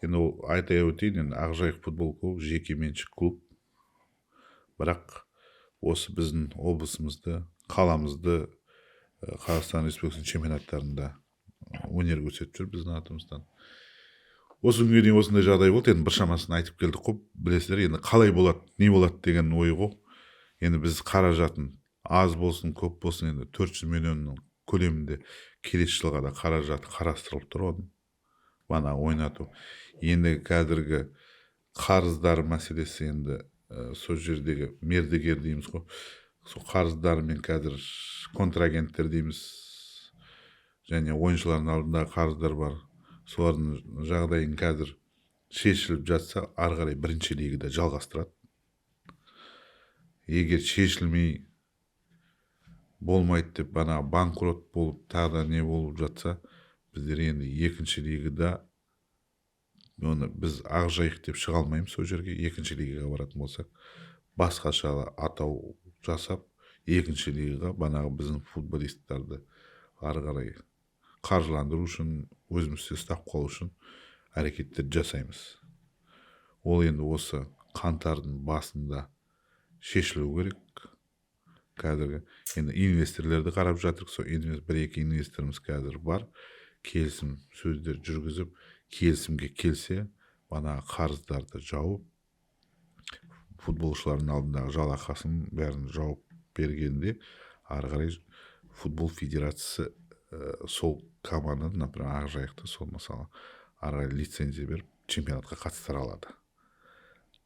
енді айта өтейін, енді Ақжайық футбол клубы жеке меншік клуб. Бірақ осы біздің облысымызды, қаламызды Қазақстан Республикасының чемпионаттарында өнер көрсетіп жүр біздің атымыздан. Осы күнге дейін осындай жағдай болды. Енді біршамасын айтып келдік қой, білесіздер, енді қалай болады, не болады деген ой ғой. Енді біз қаражатын аз болсын, көп болсын, енді 400 миллионның көлемінде келесі жылға да қаражаты қарастырылып тұр оны. Бана ойнату. Енді қазіргі қарыздар мәселесі, енді сол жердегі мердігер дейміз ғой. Сол қарыздармен қазір контрагенттер дейміз. Және ойыншылардың алдында қарыздар бар. Солардың жағдайын қазір шешіліп жатса, ары қарай бірінші лигада жалғастырады. Егер шешілмей болмайды деп бана банкрот болып, тағы да не болып жатса, біздер енді екінші лигада оны біз Ақжайық деп шыға алмаймыз. Сол жерге екінші лигаға баратын болсақ, басқаша атау жасап, екінші лигаға банағы біздің футболисттарды ары қарай қаржыландыру үшін, өзімізде ұстап қалу үшін әрекеттер жасаймыз. Ол енді осы қаңтардың басында шешілу керек. қазіргі енді инвесторларды қарап жатырмық, сол бір екі инвесторымыз қазір бар, келісім сөздер жүргізіп, келісімге келсе бағанағы қарыздарды жауып, футболшылардың алдындағы жалақысын бәрін жауып бергенде ары қарай футбол федерациясы сол команданы, например, Ақжайықты сол мысалы ары қарай лицензия беріп чемпионатқа қатыстыра алады.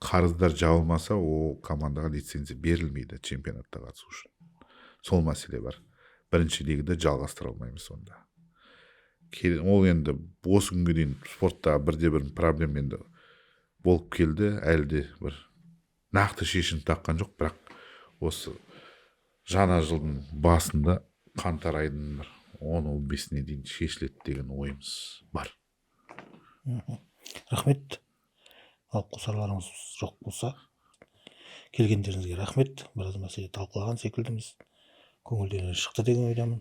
Қарыздар жабылмаса, ол командаға лицензия берілмейді чемпионатқа қатысу үшін. Сол мәселе бар. Бірінші лигада жалғастыра алмаймыз онда. Ол енді осы күнге дейін спортта бірде-бір проблема енді болып келді, әлі де бір нақты шешім тапқан жоқ, бірақ осы жаңа жылдың басында қаңтар айының бір 10-15-іне дейін шешіледі деген ойымыз бар. Рахмет. Ал қосарларыңыз жоқ болса, келгендеріңізге рахмет. Біраз мәселе талқылаған секілдіміз. Көңілдеріңіз шықты деген ойдамын.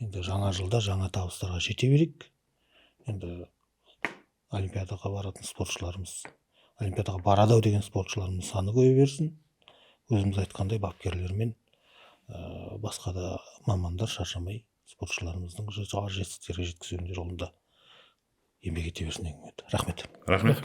Енді жаңа жылда жаңа табыстарға жете берейік. Енді олимпиадаға баратын спортшыларымыз, олимпиадаға барады деген спортшыларымыз саны көбейе берсін. Өзіміз айтқандай бапкерлер мен басқа да мамандар шаршамай спортшыларымыздың жоғары жетістіктерге жеткізуінің жолында еңбек ете берсін деген еді. Рахмет. Рахмет.